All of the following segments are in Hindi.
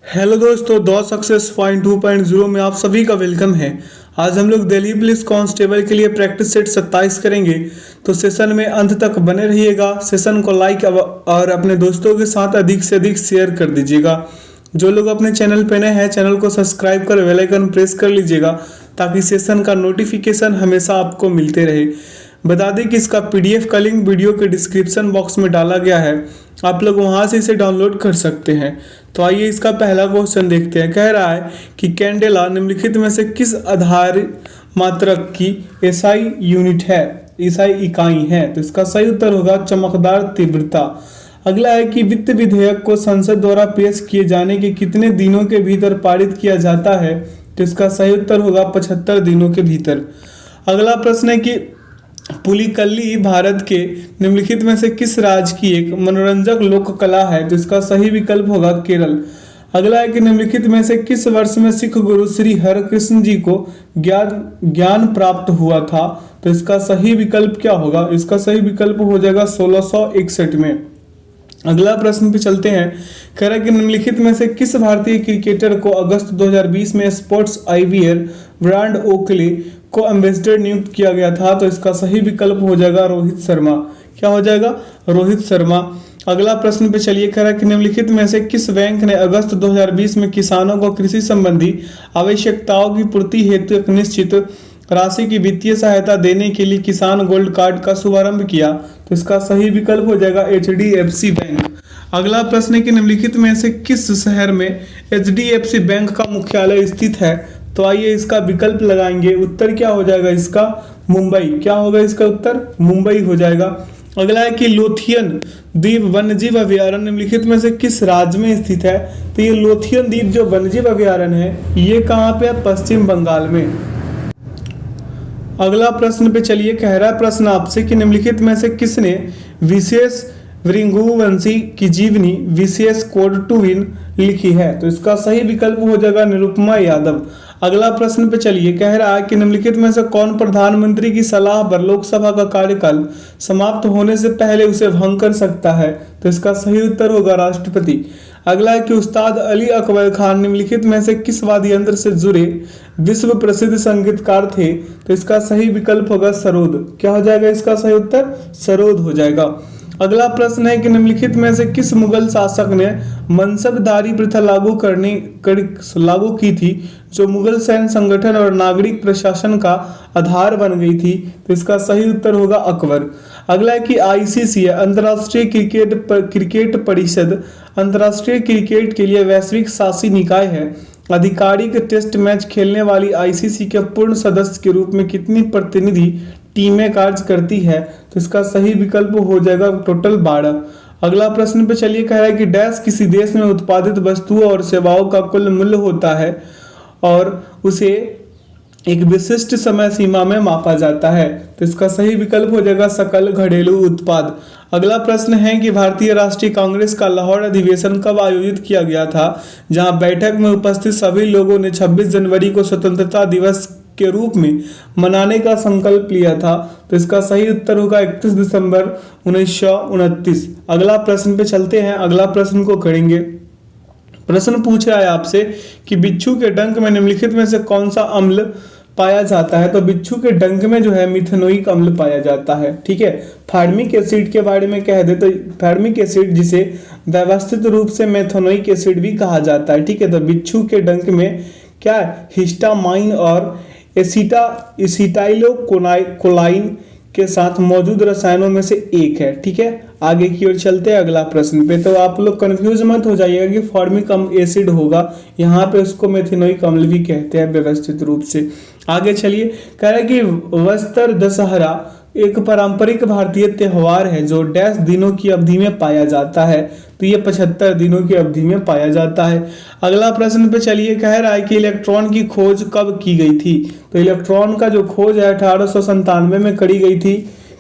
हेलो दोस्तों, दो सक्सेस पॉइंट 2.0 में आप सभी का वेलकम है। आज हम लोग दिल्ली पुलिस कांस्टेबल के लिए प्रैक्टिस सेट 27 करेंगे। तो सेशन में अंत तक बने रहिएगा। सेशन को लाइक और अपने दोस्तों के साथ अधिक से अधिक शेयर कर दीजिएगा। जो लोग अपने चैनल पे नए हैं, चैनल को सब्सक्राइब कर बेल आइकन प्रेस कर लीजिएगा ताकि सेशन का नोटिफिकेशन हमेशा आपको मिलते रहे। बता दें कि इसका पीडीएफ का लिंक वीडियो के डिस्क्रिप्शन बॉक्स में डाला गया है, आप लोग वहां से इसे डाउनलोड कर सकते हैं। तो आइए इसका पहला क्वेश्चन देखते हैं। कह रहा है कि कैंडेला निम्नलिखित में से किस आधार मात्रक की एसआई यूनिट है, एसआई इकाई है। तो इसका सही उत्तर होगा चमकदार तीव्रता। अगला है कि वित्त विधेयक को संसद द्वारा पेश किए जाने के कितने दिनों के भीतर पारित किया जाता है। तो इसका सही उत्तर होगा 75 दिनों के भीतर। अगला प्रश्न है कि पुलिकल्ली भारत के निम्नलिखित में से किस राज्य की एक मनोरंजक लोक कला है। तो इसका सही विकल्प होगा केरल। अगला है कि निम्नलिखित में से किस वर्ष में सिख गुरु श्री हरकृष्ण जी को ज्ञान प्राप्त हुआ था। तो इसका सही विकल्प क्या होगा। इसका सही विकल्प हो जाएगा 1661 में। अगला प्रश्न पे चलते हैं। कह रहा है कि निम्नलिखित में से किस भारतीय क्रिकेटर को अगस्त 2020 में स्पोर्ट्स आईवीआर ब्रांड ओकले को एम्बेसडर नियुक्त किया गया था। तो इसका सही विकल्प हो जाएगा रोहित शर्मा। क्या हो जाएगा, रोहित शर्मा। अगला प्रश्न पे चलिए। कह रहा है कि निम्नलिखित में से किस बैंक ने अगस्त 2020 में किसानों को कृषि संबंधी आवश्यकताओं की पूर्ति हेतु एक निश्चित राशि की वित्तीय सहायता देने के लिए किसान गोल्ड कार्ड का शुभारंभ किया। तो इसका सही विकल्प हो जाएगा एचडीएफसी बैंक। अगला प्रश्न है कि निम्नलिखित में से किस शहर में एचडीएफसी बैंक का मुख्यालय स्थित है। तो आइए इसका विकल्प लगाएंगे। उत्तर क्या हो जाएगा इसका, मुंबई। क्या होगा इसका उत्तर, मुंबई हो जाएगा। अगला है कि लोथियन द्वीप वन्यजीव अभयारण्य निम्नलिखित में से किस राज्य में स्थित है। तो ये लोथियन द्वीप जो वन्यजीव अभयारण्य है ये कहाँ पे है, पश्चिम बंगाल में। अगला प्रश्न पे चलिए। कह रहा है प्रश्न आपसे कि निम्नलिखित में से किसने विशेष भृगुवंशी की जीवनी विशेष कोड टू विन लिखी है। तो इसका सही विकल्प हो जाएगा निरुपमा यादव। अगला प्रश्न पे चलिए। कह रहा है कि निम्नलिखित में से कौन प्रधानमंत्री की सलाह पर लोकसभा का कार्यकाल समाप्त होने से पहले उसे भंग कर सकता है। तो इसका सही उत्तर होगा राष्ट्रपति। अगला है कि उस्ताद अली अकबर खान निम्नलिखित में से किस वाद्य यंत्र से जुड़े विश्व प्रसिद्ध संगीतकार थे। तो इसका सही विकल्प होगा सरोद। क्या हो जाएगा इसका सही उत्तर, सरोद हो जाएगा। अगला प्रश्न है कि निम्नलिखित में से किस मुगल शासक ने मनसबदारी प्रथा लागू की थी जो मुगल सैन्य संगठन और नागरिक प्रशासन का आधार बन गई थी। तो इसका सही उत्तर होगा अकबर। अगला है कि आईसीसी अंतर्राष्ट्रीय क्रिकेट परिषद अंतर्राष्ट्रीय क्रिकेट के लिए वैश्विक शासी निकाय है। आधिकारिक टेस्ट मैच खेलने वाली आईसीसी के पूर्ण सदस्य के रूप में कितनी प्रतिनिधि टीमें कार्य करती है। तो इसका सही विकल्प हो जाएगा टोटल 12। अगला प्रश्न पे चलिए। कह रहा है कि डैश किसी देश में उत्पादित वस्तुओं और सेवाओं का कुल मूल्य होता है और उसे एक विशिष्ट समय सीमा में मापा जाता है। तो इसका सही विकल्प हो जाएगा सकल घरेलू उत्पाद। अगला प्रश्न है कि भारतीय राष्ट्रीय कांग्रेस का लाहौर अधिवेशन कब आयोजित किया गया था, जहां बैठक में उपस्थित सभी लोगों ने 26 जनवरी को स्वतंत्रता दिवस के रूप में मनाने का संकल्प लिया था। तो इसका सही उत्तर होगा 31 दिसंबर 1929। अगला प्रश्न पे चलते हैं। अगला प्रश्न को करेंगे। प्रश्न पूछ रहा है आपसे कि बिच्छू के डंक में निम्नलिखित में से कौन सा अम्ल पाया जाता है। तो बिच्छू के डंक में जो है मिथेनोइक अम्ल पाया जाता है। ठीक है, फार्मिक एसिड के बारे में कह दे तो फार्मिक एसिड जिसे व्यवस्थित रूप से मेथेनोइक एसिड भी कहा जाता है। ठीक है, तो बिच्छू के डंक में क्या हिस्टामाइन और एसिटाइलोकोलाइन के साथ मौजूद रसायनों में से एक है। ठीक है, आगे की ओर चलते हैं अगला प्रश्न पे। तो आप लोग कंफ्यूज मत हो जाइएगा कि फॉर्मिक एसिड होगा, यहाँ पे उसको मेथेनोइक अम्ल भी कहते हैं व्यवस्थित रूप से। आगे चलिए। कह रहा है कि वस्त्र दशहरा एक पारंपरिक भारतीय त्योहार है जो डैश दिनों की अवधि में पाया जाता है। तो ये 75 दिनों की अवधि में पाया जाता है। अगला प्रश्न पे चलिए। कह रहा है कि इलेक्ट्रॉन की खोज कब की गई थी। तो इलेक्ट्रॉन का जो खोज है 1897 में करी गई थी।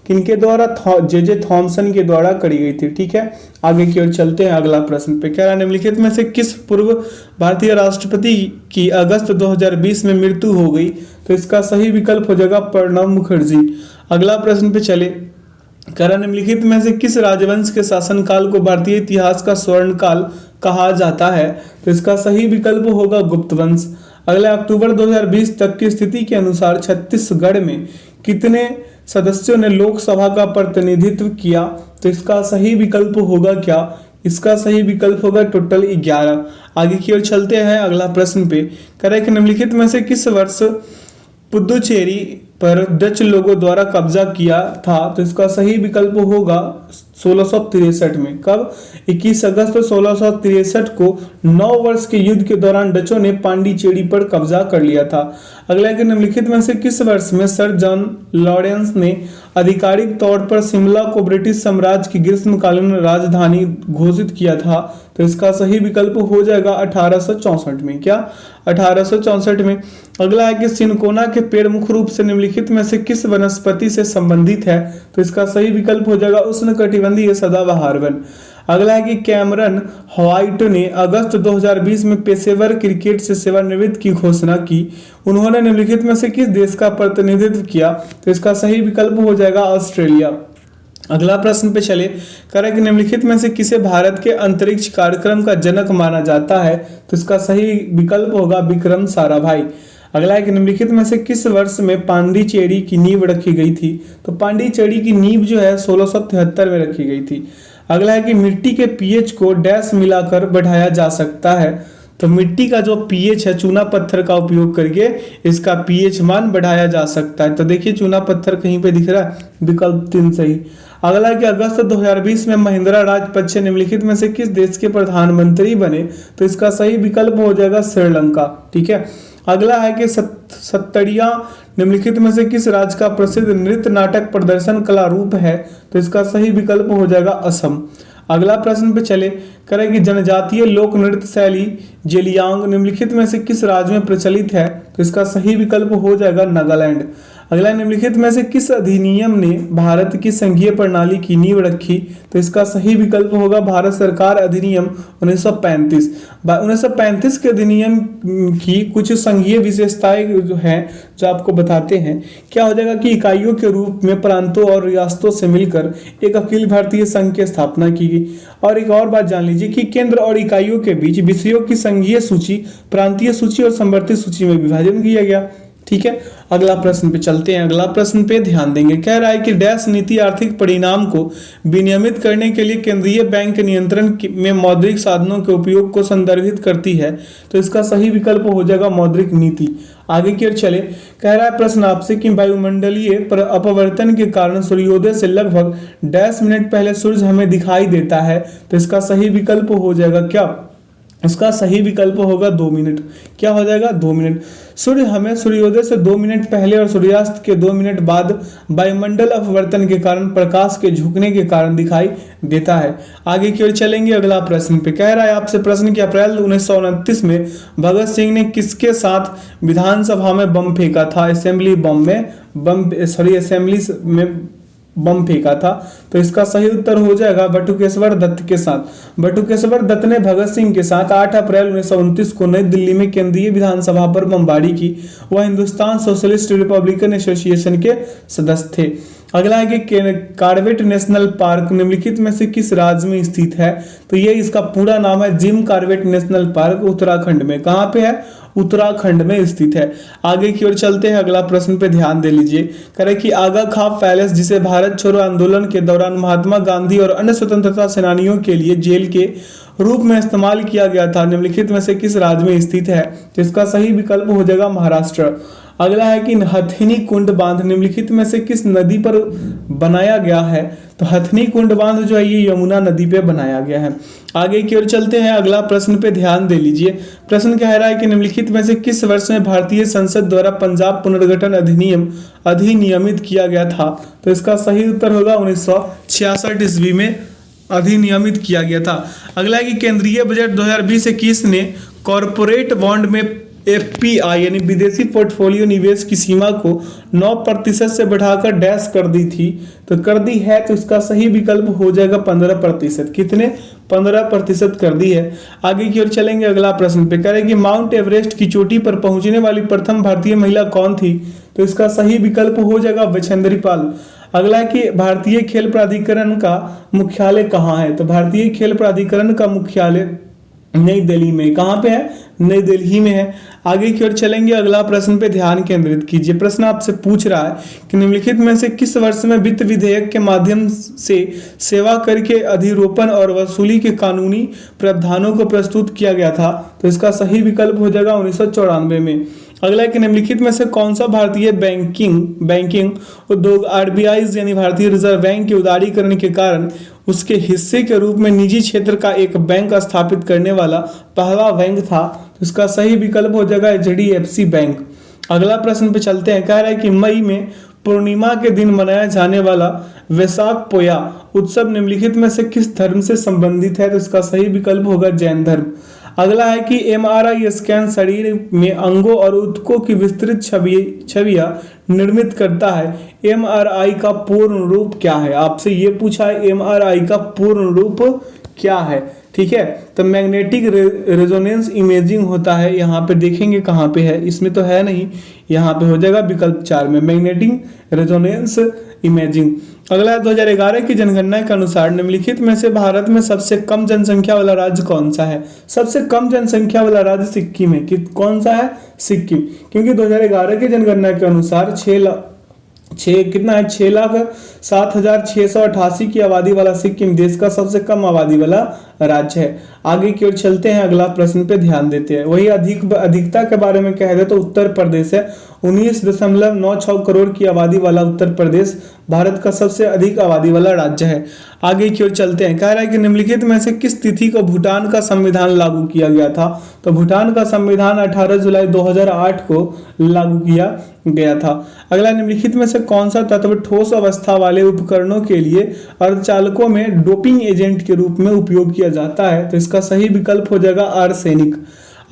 किनके द्वारा, जे थॉमसन के द्वारा करी गई थी। ठीक है, आगे की ओर चलते हैं अगला प्रश्न पे। कह रहा है निम्नलिखित में से किस पूर्व भारतीय राष्ट्रपति की अगस्त 2020 में मृत्यु हो गई। तो इसका सही विकल्प हो जाएगा प्रणब मुखर्जी। अगला प्रश्न पे चले। कह रहा निम्नलिखित में से किस राजवंश के शासनकाल को भारतीय इतिहास का स्वर्ण काल कहा जाता है? तो इसका सही विकल्प होगा गुप्त वंश। अगला, अक्टूबर 2020 तक की स्थिति के अनुसार छत्तीसगढ़ में कितने सदस्यों ने लोकसभा का प्रतिनिधित्व किया? तो इसका सही विकल्प होगा क्या? इसका सही विकल्प होगा टोटल 11। आगे की ओर चलते हैं अगला प्रश्न पे। करें कि निम्नलिखित में से किस वर्ष पुदुचेरी पर डच लोगों द्वारा कब्जा किया था? तो इसका सही विकल्प होगा 1663 में। कब? 21 अगस्त 1663 को 9 वर्ष के युद्ध के दौरान डचों ने पांडिचेरी पर कब्जा कर लिया था। अगला है कि निम्नलिखित में से किस वर्ष में सर जॉन लॉरेंस ने आधिकारिक तौर पर शिमला को ब्रिटिश साम्राज्य की ग्रीष्मकालीन राजधानी घोषित किया था? तो इसका सही विकल्प हो जाएगा 1864 में। क्या? 1864 में। अगला है कि सिनकोना के पेड़ मुख्य रूप से निम्नलिखित में से किस वनस्पति से संबंधित है? तो इसका सही विकल्प हो जाएगा उष्णकटिबंधीय सदाबहार वन। अगला है कि कैमरन व्हाइट ने अगस्त 2020 में पेशेवर क्रिकेट से सेवानिवृत्त की घोषणा की। उन्होंने निम्नलिखित में से किस देश का प्रतिनिधित्व किया? तो इसका सही विकल्प हो जाएगा ऑस्ट्रेलिया। अगला प्रश्न पे चले। करें कि निम्नलिखित में से किसे भारत के अंतरिक्ष कार्यक्रम का जनक माना जाता है? तो इसका सही विकल्प होगा विक्रम साराभाई। अगला है कि निम्नलिखित में से किस वर्ष में पांडिचेरी की नींव रखी गई थी? तो पांडिचेरी की नींव जो है 1673 में रखी गई थी। अगला है कि मिट्टी के पीएच को डैश मिलाकर बढ़ाया जा सकता है? तो मिट्टी का जो पीएच है, चूना पत्थर का उपयोग करके इसका पीएच मान बढ़ाया जा सकता है। तो देखिए चूना पत्थर कहीं पे दिख रहा है, विकल्प 3 सही। अगला है कि अगस्त 2020 में महिंद्रा राजपक्षे निम्नलिखित में से किस देश के प्रधानमंत्री बने? तो इसका सही विकल्प हो जाएगा श्रीलंका। ठीक है। अगला है कि सत्तड़िया निम्नलिखित में से किस राज्य का प्रसिद्ध नृत्य नाटक प्रदर्शन कला रूप है? तो इसका सही विकल्प हो जाएगा असम। अगला प्रश्न पे चले। करें कि जनजातीय लोक नृत्य शैली जेलियांग निम्नलिखित में से किस राज्य में प्रचलित है? तो इसका सही विकल्प हो जाएगा नागालैंड। अगला, निम्नलिखित में से किस अधिनियम ने भारत की संघीय प्रणाली की नींव रखी? तो इसका सही विकल्प होगा भारत सरकार अधिनियम 1935। 1935 के अधिनियम की कुछ संघीय विशेषताएं जो हैं जो आपको बताते हैं। क्या हो जाएगा कि इकाइयों के रूप में प्रांतों और रियासतों से मिलकर एक अखिल भारतीय संघ की स्थापना की गई। और एक और बात जान लीजिए कि केंद्र और इकाइयों के बीच विषयों की संघीय सूची, प्रांतीय सूची और संवर्धित सूची में विभाजन किया गया। ठीक है। अगला प्रश्न पे चलते हैं। अगला प्रश्न पे ध्यान देंगे। कह रहा है कि डैश नीति आर्थिक परिणाम को विनियमित करने के लिए केंद्रीय बैंक के नियंत्रण में मौद्रिक साधनों के उपयोग को संदर्भित करती है? तो इसका सही विकल्प हो जाएगा मौद्रिक नीति। आगे की ओर चले। कह रहा है प्रश्न आपसे कि वायुमंडलीय अपवर्तन के कारण सूर्योदय से लगभग डैश मिनट पहले सूर्य हमें दिखाई देता है? तो इसका सही विकल्प हो जाएगा क्या? इसका सही विकल्प होगा 2 मिनट। क्या हो जाएगा? 2 मिनट। सूर्य हमें सूर्योदय से 2 मिनट पहले और सूर्यास्त के 2 मिनट बाद वायुमंडल अपवर्तन के कारण, प्रकाश के झुकने के कारण दिखाई देता है। आगे की ओर चलेंगे। अगला प्रश्न पे कह रहा है आपसे प्रश्न कि अप्रैल 1929 में भगत सिंह ने किसके साथ विधानसभा में बम फेंका था? असेंबली में बम फेंका था। तो इसका सही उत्तर हो जाएगा बटुकेश्वर दत्त के साथ। बटुकेश्वर दत्त ने भगत सिंह के साथ 8 अप्रैल 1929 को नई दिल्ली में केंद्रीय विधानसभा पर बमबारी की। वह हिंदुस्तान सोशलिस्ट रिपब्लिकन एसोसिएशन के सदस्य थे। अगला है कि कॉर्बेट नेशनल पार्क निम्नलिखित में से किस राज्य में स्थित है? तो ये इसका पूरा नाम है Jim Corbett national park, Uttarakhand में। कहाँ पे है? उत्तराखंड में स्थित है। आगे की ओर चलते हैं। अगला प्रश्न पे ध्यान दे लीजिए। करें कि आगा खां पैलेस, जिसे भारत छोड़ो आंदोलन के दौरान महात्मा गांधी और अन्य स्वतंत्रता सेनानियों के लिए जेल के रूप में इस्तेमाल किया गया था, निम्नलिखित में से किस राज्य में स्थित है? तो इसका सही विकल्प हो जाएगा महाराष्ट्र। अगला है कि हथनी कुंड बांध निम्नलिखित में से किस नदी पर बनाया गया है? तो हथनी कुंड बांध जो है ये यमुना नदी पे बनाया गया है। आगे की ओर चलते हैं। अगला प्रश्न पे ध्यान दे लीजिए। प्रश्न कह रहा है कि निम्नलिखित में से किस वर्ष में भारतीय संसद द्वारा पंजाब पुनर्गठन अधिनियम अधिनियमित किया गया था? तो इसका सही उत्तर होगा 1966 ईस्वी में अधिनियमित किया गया था। अगला है कि केंद्रीय बजट 2020-21 ने कॉरपोरेट बॉन्ड में एफपीआई यानी विदेशी पोर्टफोलियो निवेश की सीमा को 9% से बढ़ाकर डैश कर दी थी। तो कर दी है, तो इसका सही विकल्प हो जाएगा 15%। कितने? 15% कर दी है। आगे की ओर चलेंगे। अगला प्रश्न पे करें कि माउंट एवरेस्ट की चोटी पर पहुंचने वाली प्रथम भारतीय महिला कौन थी? तो इसका सही विकल्प हो जाएगा बछेंद्री पाल। अगला है कि भारतीय खेल प्राधिकरण का मुख्यालय कहाँ है? तो भारतीय खेल प्राधिकरण का मुख्यालय नई दिल्ली में। कहाँ पे है? नई दिल्ली में है। आगे की ओर चलेंगे, अगला प्रश्न पे ध्यान केंद्रित कीजिए। प्रश्न आपसे पूछ रहा है कि निम्नलिखित में से किस वर्ष में वित्त विधेयक के माध्यम से सेवा कर के अधिरोपण और वसूली के कानूनी प्रावधानों को प्रस्तुत किया गया था? तो इसका सही विकल्प हो जाएगा 1994 में। अगला कि निम्नलिखित में से कौन सा भारतीय बैंकिंग उद्योग आरबीआई यानी भारतीय रिजर्व बैंक के उदारीकरण के कारण उसके हिस्से के रूप में निजी क्षेत्र का एक बैंक स्थापित करने वाला पहला बैंक था? तो इसका सही विकल्प हो जाएगा एचडीएफसी बैंक। अगला प्रश्न पे चलते हैं। कह रहा है कि मई में पूर्णिमा के दिन मनाया जाने वाला वैशाख पोया उत्सव निम्नलिखित में से किस धर्म से संबंधित है? तो इसका सही विकल्प होगा जैन धर्म। अगला है कि एमआरआई स्कैन शरीर में अंगों और ऊतकों की विस्तृत छवियां निर्मित करता है। एमआरआई का पूर्ण रूप क्या है? आपसे ये पूछा है एमआरआई का पूर्ण रूप क्या है। ठीक है, तो मैग्नेटिक रेजोनेंस इमेजिंग होता है। यहाँ पे देखेंगे कहाँ पे है, इसमें तो है नहीं, यहाँ पे हो जाएगा विकल्प 4 में मैग्नेटिक रेजोनेंस इमेजिंग। अगला 2011 की जनगणना के अनुसार निम्नलिखित में से भारत में सबसे कम जनसंख्या वाला राज्य कौन सा है? सबसे कम जनसंख्या वाला राज्य सिक्किम है। कि कौन सा है? सिक्किम। क्योंकि 2011 की जनगणना के अनुसार 6,07,688 की आबादी वाला सिक्किम देश का सबसे कम आबादी वाला राज्य है। आगे की ओर चलते हैं, अगला प्रश्न पे ध्यान देते हैं। वही अधिकता के बारे में कह दे तो उत्तर प्रदेश है। 19.96 करोड़ की आबादी वाला उत्तर प्रदेश भारत का सबसे अधिक आबादी वाला राज्य है। आगे की ओर चलते हैं। कह रहा है कि निम्नलिखित में से किस तिथि को भूटान का संविधान लागू किया गया था? तो भूटान का संविधान 18 जुलाई 2008 को लागू किया गया था। अगला, निम्नलिखित में से कौन सा तत्व ठोस अवस्था वाले उपकरणों के लिए अर्धचालकों में डोपिंग एजेंट के रूप में उपयोग किया जाता है? तो इसका सही विकल्प हो जाएगा आर्सेनिक।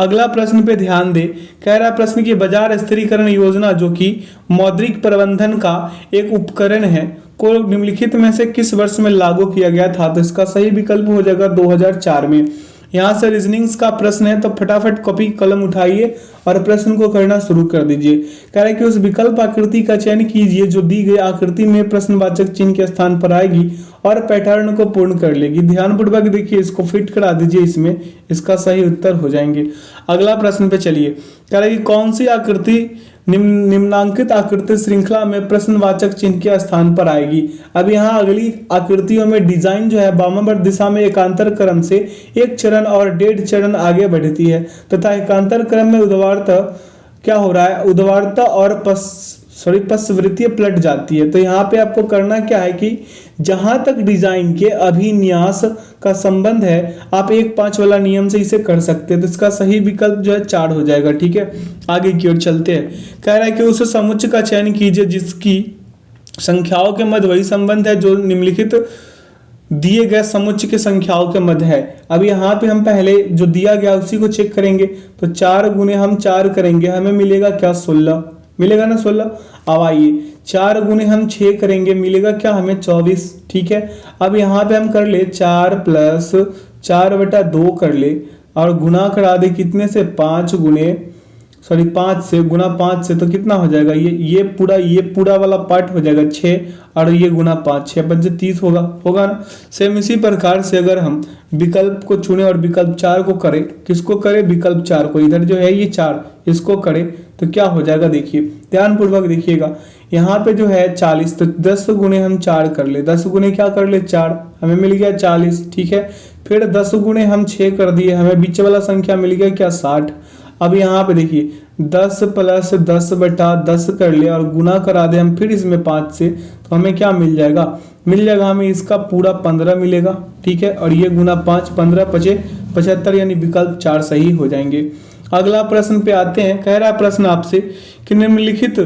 अगला प्रश्न पे ध्यान दे। कह रहा प्रश्न की बाजार स्थिरीकरण योजना जो कि मौद्रिक प्रबंधन का एक उपकरण है को निम्नलिखित में से किस वर्ष में लागू किया गया था? तो इसका सही विकल्प हो जाएगा 2004 में। यहाँ से रीजनिंग्स का प्रश्न है, तो फटाफट कॉपी कलम उठाइए और प्रश्न को करना शुरू कर दीजिए। कह रहा है कि उस विकल्प आकृति का चयन कीजिए जो दी गई आकृति में प्रश्नवाचक चिन्ह के स्थान पर आएगी और पैटर्न को पूर्ण कर लेगी। ध्यानपूर्वक देखिए, इसको फिट करा दीजिए, इसमें इसका सही उत्तर हो जाएंगे। अगला प्रश्न पे चलिए। कह रहा है कि कौन सी आकृति निम्नांकित आकृति श्रृंखला में प्रश्नवाचक चिन्ह के स्थान पर आएगी? अब यहाँ अगली आकृतियों में डिजाइन जो है वामावर्त दिशा में एकांतर क्रम से एक चरण और 1.5 चरण आगे बढ़ती है तथा एकांतर क्रम में ऊर्ध्वाधर क्या हो रहा है? ऊर्ध्वाधर और पश्चवृत्तीय पलट जाती है। तो यहाँ पे आपको करना क्या है कि जहां तक डिजाइन के अभिन्यास का संबंध है आप 1-5 वाला नियम से इसे कर सकते हैं। तो इसका सही विकल्प जो है 4 हो जाएगा। ठीक है, आगे की ओर चलते हैं। कह रहा है कि उस समुच्चय का चयन कीजिए जिसकी संख्याओं के मध्य वही संबंध है जो निम्नलिखित दिए गए समुच्चय के संख्याओं के मध्य है। अब यहाँ पे हम पहले जो दिया गया उसी को चेक करेंगे। तो 4 गुने हम 4 करेंगे, हमें मिलेगा क्या? 16 मिलेगा ना 16। अब आइए 4 गुने हम 6 करेंगे, मिलेगा क्या हमें? 24। ठीक है, अब यहाँ पे हम कर ले 4 + 4/2 कर ले और गुना करा दे कितने से? 5 से गुना 5 से, तो कितना हो जाएगा? ये पूरा वाला पार्ट हो जाएगा 6 और ये गुना 5, 6 × 5 = 30 होगा ना। सेम इसी प्रकार से अगर हम विकल्प को चुने और विकल्प 4 को करें, किसको करें? विकल्प 4 को। इधर जो है ये 4, इसको करें तो क्या हो जाएगा? देखिए ध्यानपूर्वक देखिएगा, यहाँ पे जो है 40, तो 10 गुने हम 4 कर ले, 10 गुने क्या कर ले? 4, हमें मिल गया 40। ठीक है, फिर 10 गुने हम 6 कर दिए, हमें बीच वाला संख्या मिल गया क्या? 60। अब यहाँ पे देखिए 10 + 10/10 कर ले और गुना करा दे हम फिर इसमें 5 से, तो हमें क्या मिल जाएगा? हमें इसका पूरा 15 मिलेगा। ठीक है, और ये गुना 5, 15 × 5 = 75, यानी विकल्प 4 सही हो जाएंगे। अगला प्रश्न पे आते हैं। कह रहा प्रश्न आपसे कि निम्नलिखित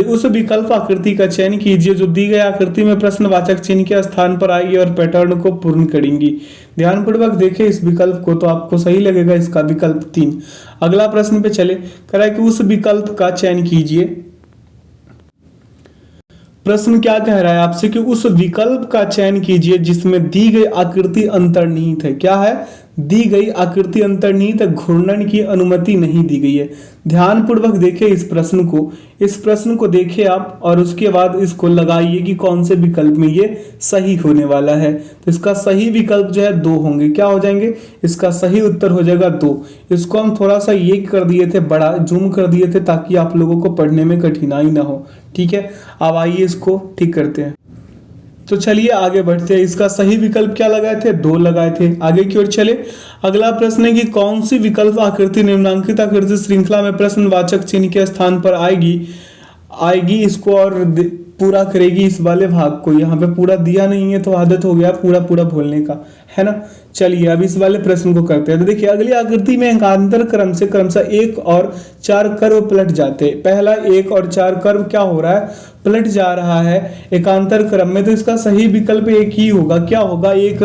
उस विकल्प आकृति का चयन कीजिए जो दी गई आकृति में प्रश्नवाचक चिन्ह के स्थान पर आएगी और पैटर्न को पूर्ण करेंगी। ध्यानपूर्वक देखें इस विकल्प को, तो आपको सही लगेगा इसका विकल्प 3। अगला प्रश्न पे चले। कह रहा है कि उस विकल्प का चयन कीजिए। प्रश्न क्या कह रहा है आपसे कि उस विकल्प का चयन कीजिए जिसमें दी गई आकृति अंतर्निहित है। क्या है? दी गई आकृति अंतर्निहित घूर्णन की अनुमति नहीं दी गई है। ध्यानपूर्वक देखें इस प्रश्न को देखें आप और उसके बाद इसको लगाइए कि कौन से विकल्प में ये सही होने वाला है। तो इसका सही विकल्प जो है 2 होंगे। क्या हो जाएंगे? इसका सही उत्तर हो जाएगा 2। इसको हम थोड़ा सा ये कर दिए थे, बड़ा जूम कर दिए थे ताकि आप लोगों को पढ़ने में कठिनाई ना हो। ठीक है, अब आइए इसको ठीक करते हैं। तो चलिए आगे बढ़ते हैं। इसका सही विकल्प क्या लगाए थे? 2 लगाए थे। आगे की ओर चले। अगला प्रश्न है कि कौन सी विकल्प आकृति निम्नांकित आकृति श्रृंखला में प्रश्नवाचक चिन्ह के स्थान पर आएगी इसको और पूरा करेगी इस वाले भाग को। यहाँ पे पूरा दिया नहीं है तो आदत हो गया पूरा बोलने का, है ना। चलिए अब इस वाले प्रश्न को करते हैं। तो देखिए अगली आकृति में एकांतर क्रम से क्रमशः 1 और 4 कर्व पलट जाते हैं। पहला 1 और 4 कर्व क्या हो रहा है? पलट जा रहा है एकांतर क्रम में। तो इसका सही विकल्प एक ही होगा। क्या होगा? एक।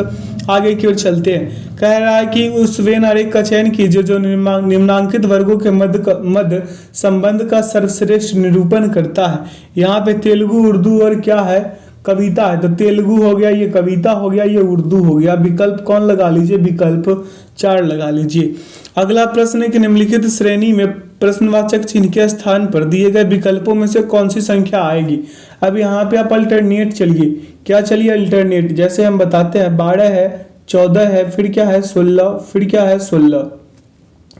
आगे की ओर चलते हैं। कह रहा है कि उस वेन आरेख का चयन कीजिए जो निम्नांकित वर्गों के मध्य संबंध का सर्वश्रेष्ठ निरूपण करता है। यहाँ पे तेलुगु, उर्दू और क्या है? कविता है। तो तेलुगु हो गया, ये कविता हो गया, ये उर्दू हो गया। विकल्प कौन लगा लीजिए? विकल्प 4 लगा लीजिए। अगला प्रश्न है कि निम्नलिखित श्रेणी में प्रश्नवाचक चिन्ह के स्थान पर दिए गए विकल्पों में से कौन सी संख्या आएगी? अब यहाँ पे आप अल्टरनेट चलिए। क्या चलिए? अल्टरनेट। जैसे हम बताते हैं 12 है, 14 है, फिर क्या है? 16, फिर क्या है? 16।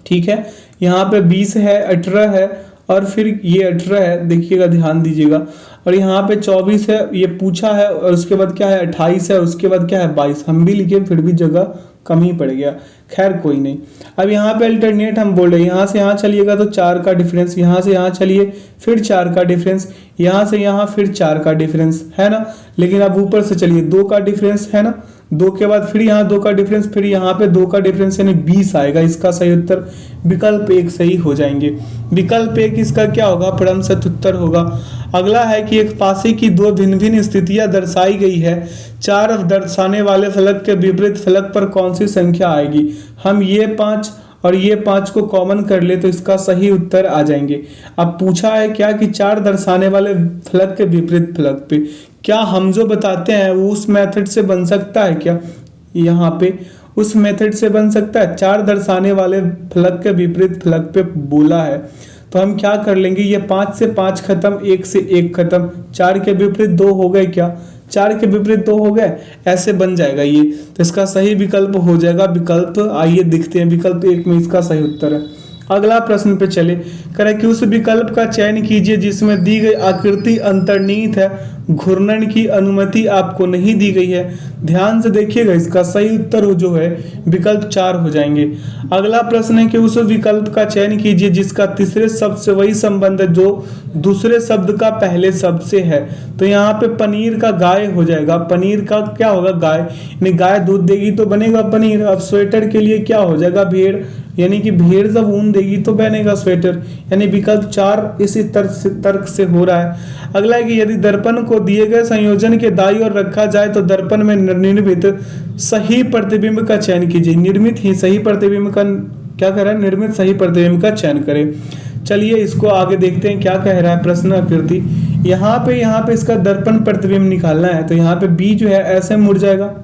ठीक है, यहाँ पे 20 है, 18 है और फिर ये 18 है, देखिएगा ध्यान दीजिएगा। और यहाँ पे 24 है, ये पूछा है और उसके बाद क्या है? 28 है, उसके बाद क्या है? 22। हम भी लिखे फिर भी जगह कम ही पड़ गया, खैर कोई नहीं। अब यहाँ पे अल्टरनेट हम बोल रहे हैं, यहाँ से यहाँ चलिएगा तो 4 का डिफरेंस, यहाँ से यहाँ चलिए फिर 4 का डिफरेंस, यहाँ से यहाँ फिर 4 का डिफरेंस, है ना। लेकिन अब ऊपर से चलिए 2 का डिफरेंस, है ना। 2 के बाद फिर यहाँ 2 का डिफरेंस, फिर यहाँ पे 2 का डिफरेंस, यानी 20 आएगा। इसका सही उत्तर विकल्प 1 सही हो जाएंगे। विकल्प 1 इसका क्या होगा? परम सत्य उत्तर होगा। अगला है कि एक पासे की 2 भिन्न भिन्न स्थितियां दर्शाई गई है। 4 दर्शाने वाले फलक के विपरीत फलक पर कौन सी संख्या आएगी? हम ये 5 और ये 5 को कॉमन कर ले तो इसका सही उत्तर आ जाएंगे। अब पूछा है क्या कि 4 दर्शाने वाले फलक के विपरीत फलक पे क्या हम जो बताते हैं वो उस मेथड से बन सकता है क्या? यहाँ पे उस मेथड से बन सकता है। 4 दर्शाने वाले फलक के विपरीत फलक पे बोला है तो हम क्या कर लेंगे? ये 5 से 5 खत्म, 1 से 1 खत्म, 4 के विपरीत 2 हो गए। क्या 4 के विपरीत 2 हो गए? ऐसे बन जाएगा ये। तो इसका सही विकल्प हो जाएगा विकल्प, आइए दिखते हैं, विकल्प 1 में इसका सही उत्तर है। अगला प्रश्न पे चले। करें कि उस विकल्प का चयन कीजिए जिसमें दी गई आकृति अंतर्निहित है, घूर्णन की अनुमति आपको नहीं दी गई है। ध्यान से देखिएगा, इसका सही उत्तर हो जो है विकल्प 4 हो जाएंगे। अगला प्रश्न है कि उस विकल्प का चयन कीजिए जिसका तीसरे शब्द से वही संबंध है जो दूसरे शब्द का पहले शब्द से है। तो यहाँ पे पनीर का गाय हो जाएगा। पनीर का क्या होगा? गाय, यानी गाय दूध देगी तो बनेगा पनीर। अब स्वेटर के लिए क्या हो जाएगा? भेड़, यानी कि भेड़ जब ऊन देगी तो बनेगा स्वेटर, यानी विकल्प 4 इसी तर्क से हो रहा है। अगला है कि यदि दर्पण को दिए गए संयोजन के दाईं ओर रखा जाए तो दर्पण में निर्मित सही प्रतिबिंब का चयन कीजिए। निर्मित ही सही प्रतिबिंब का क्या कह रहा है? निर्मित सही प्रतिबिंब का चयन करें। चलिए इसको आगे देखते हैं क्या कह रहा है प्रश्न आकृति। यहाँ पे इसका दर्पण प्रतिबिंब निकालना है तो यहाँ पे बी जो है ऐसे मुड़ जाएगा।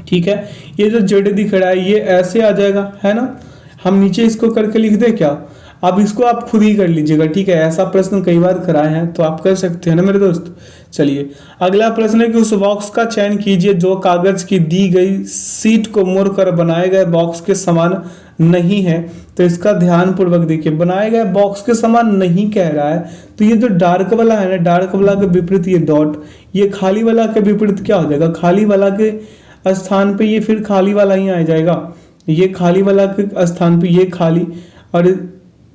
ठीक है, ये जो जेड दिख रहा है ये ऐसे आ जाएगा, है ना। हम नीचे इसको करके लिख दे क्या? अब इसको आप खुद ही कर लीजिएगा। ठीक है, ऐसा प्रश्न कई बार कराए हैं तो आप कर सकते हैं ना मेरे दोस्त। चलिए अगला प्रश्न है कि उस बॉक्स का चयन कीजिए जो कागज की दी गई सीट को मोड़कर बनाए गए बॉक्स के समान नहीं है। तो इसका ध्यान पूर्वक देखिए, बनाए गए बॉक्स के समान नहीं कह रहा है तो ये जो डार्क वाला है ना, डार्क वाला के विपरीत ये डॉट, ये खाली वाला के विपरीत क्या हो जाएगा? खाली वाला के स्थान पे ये फिर खाली वाला ही आ जाएगा। ये खाली वाला के स्थान पे ये खाली, और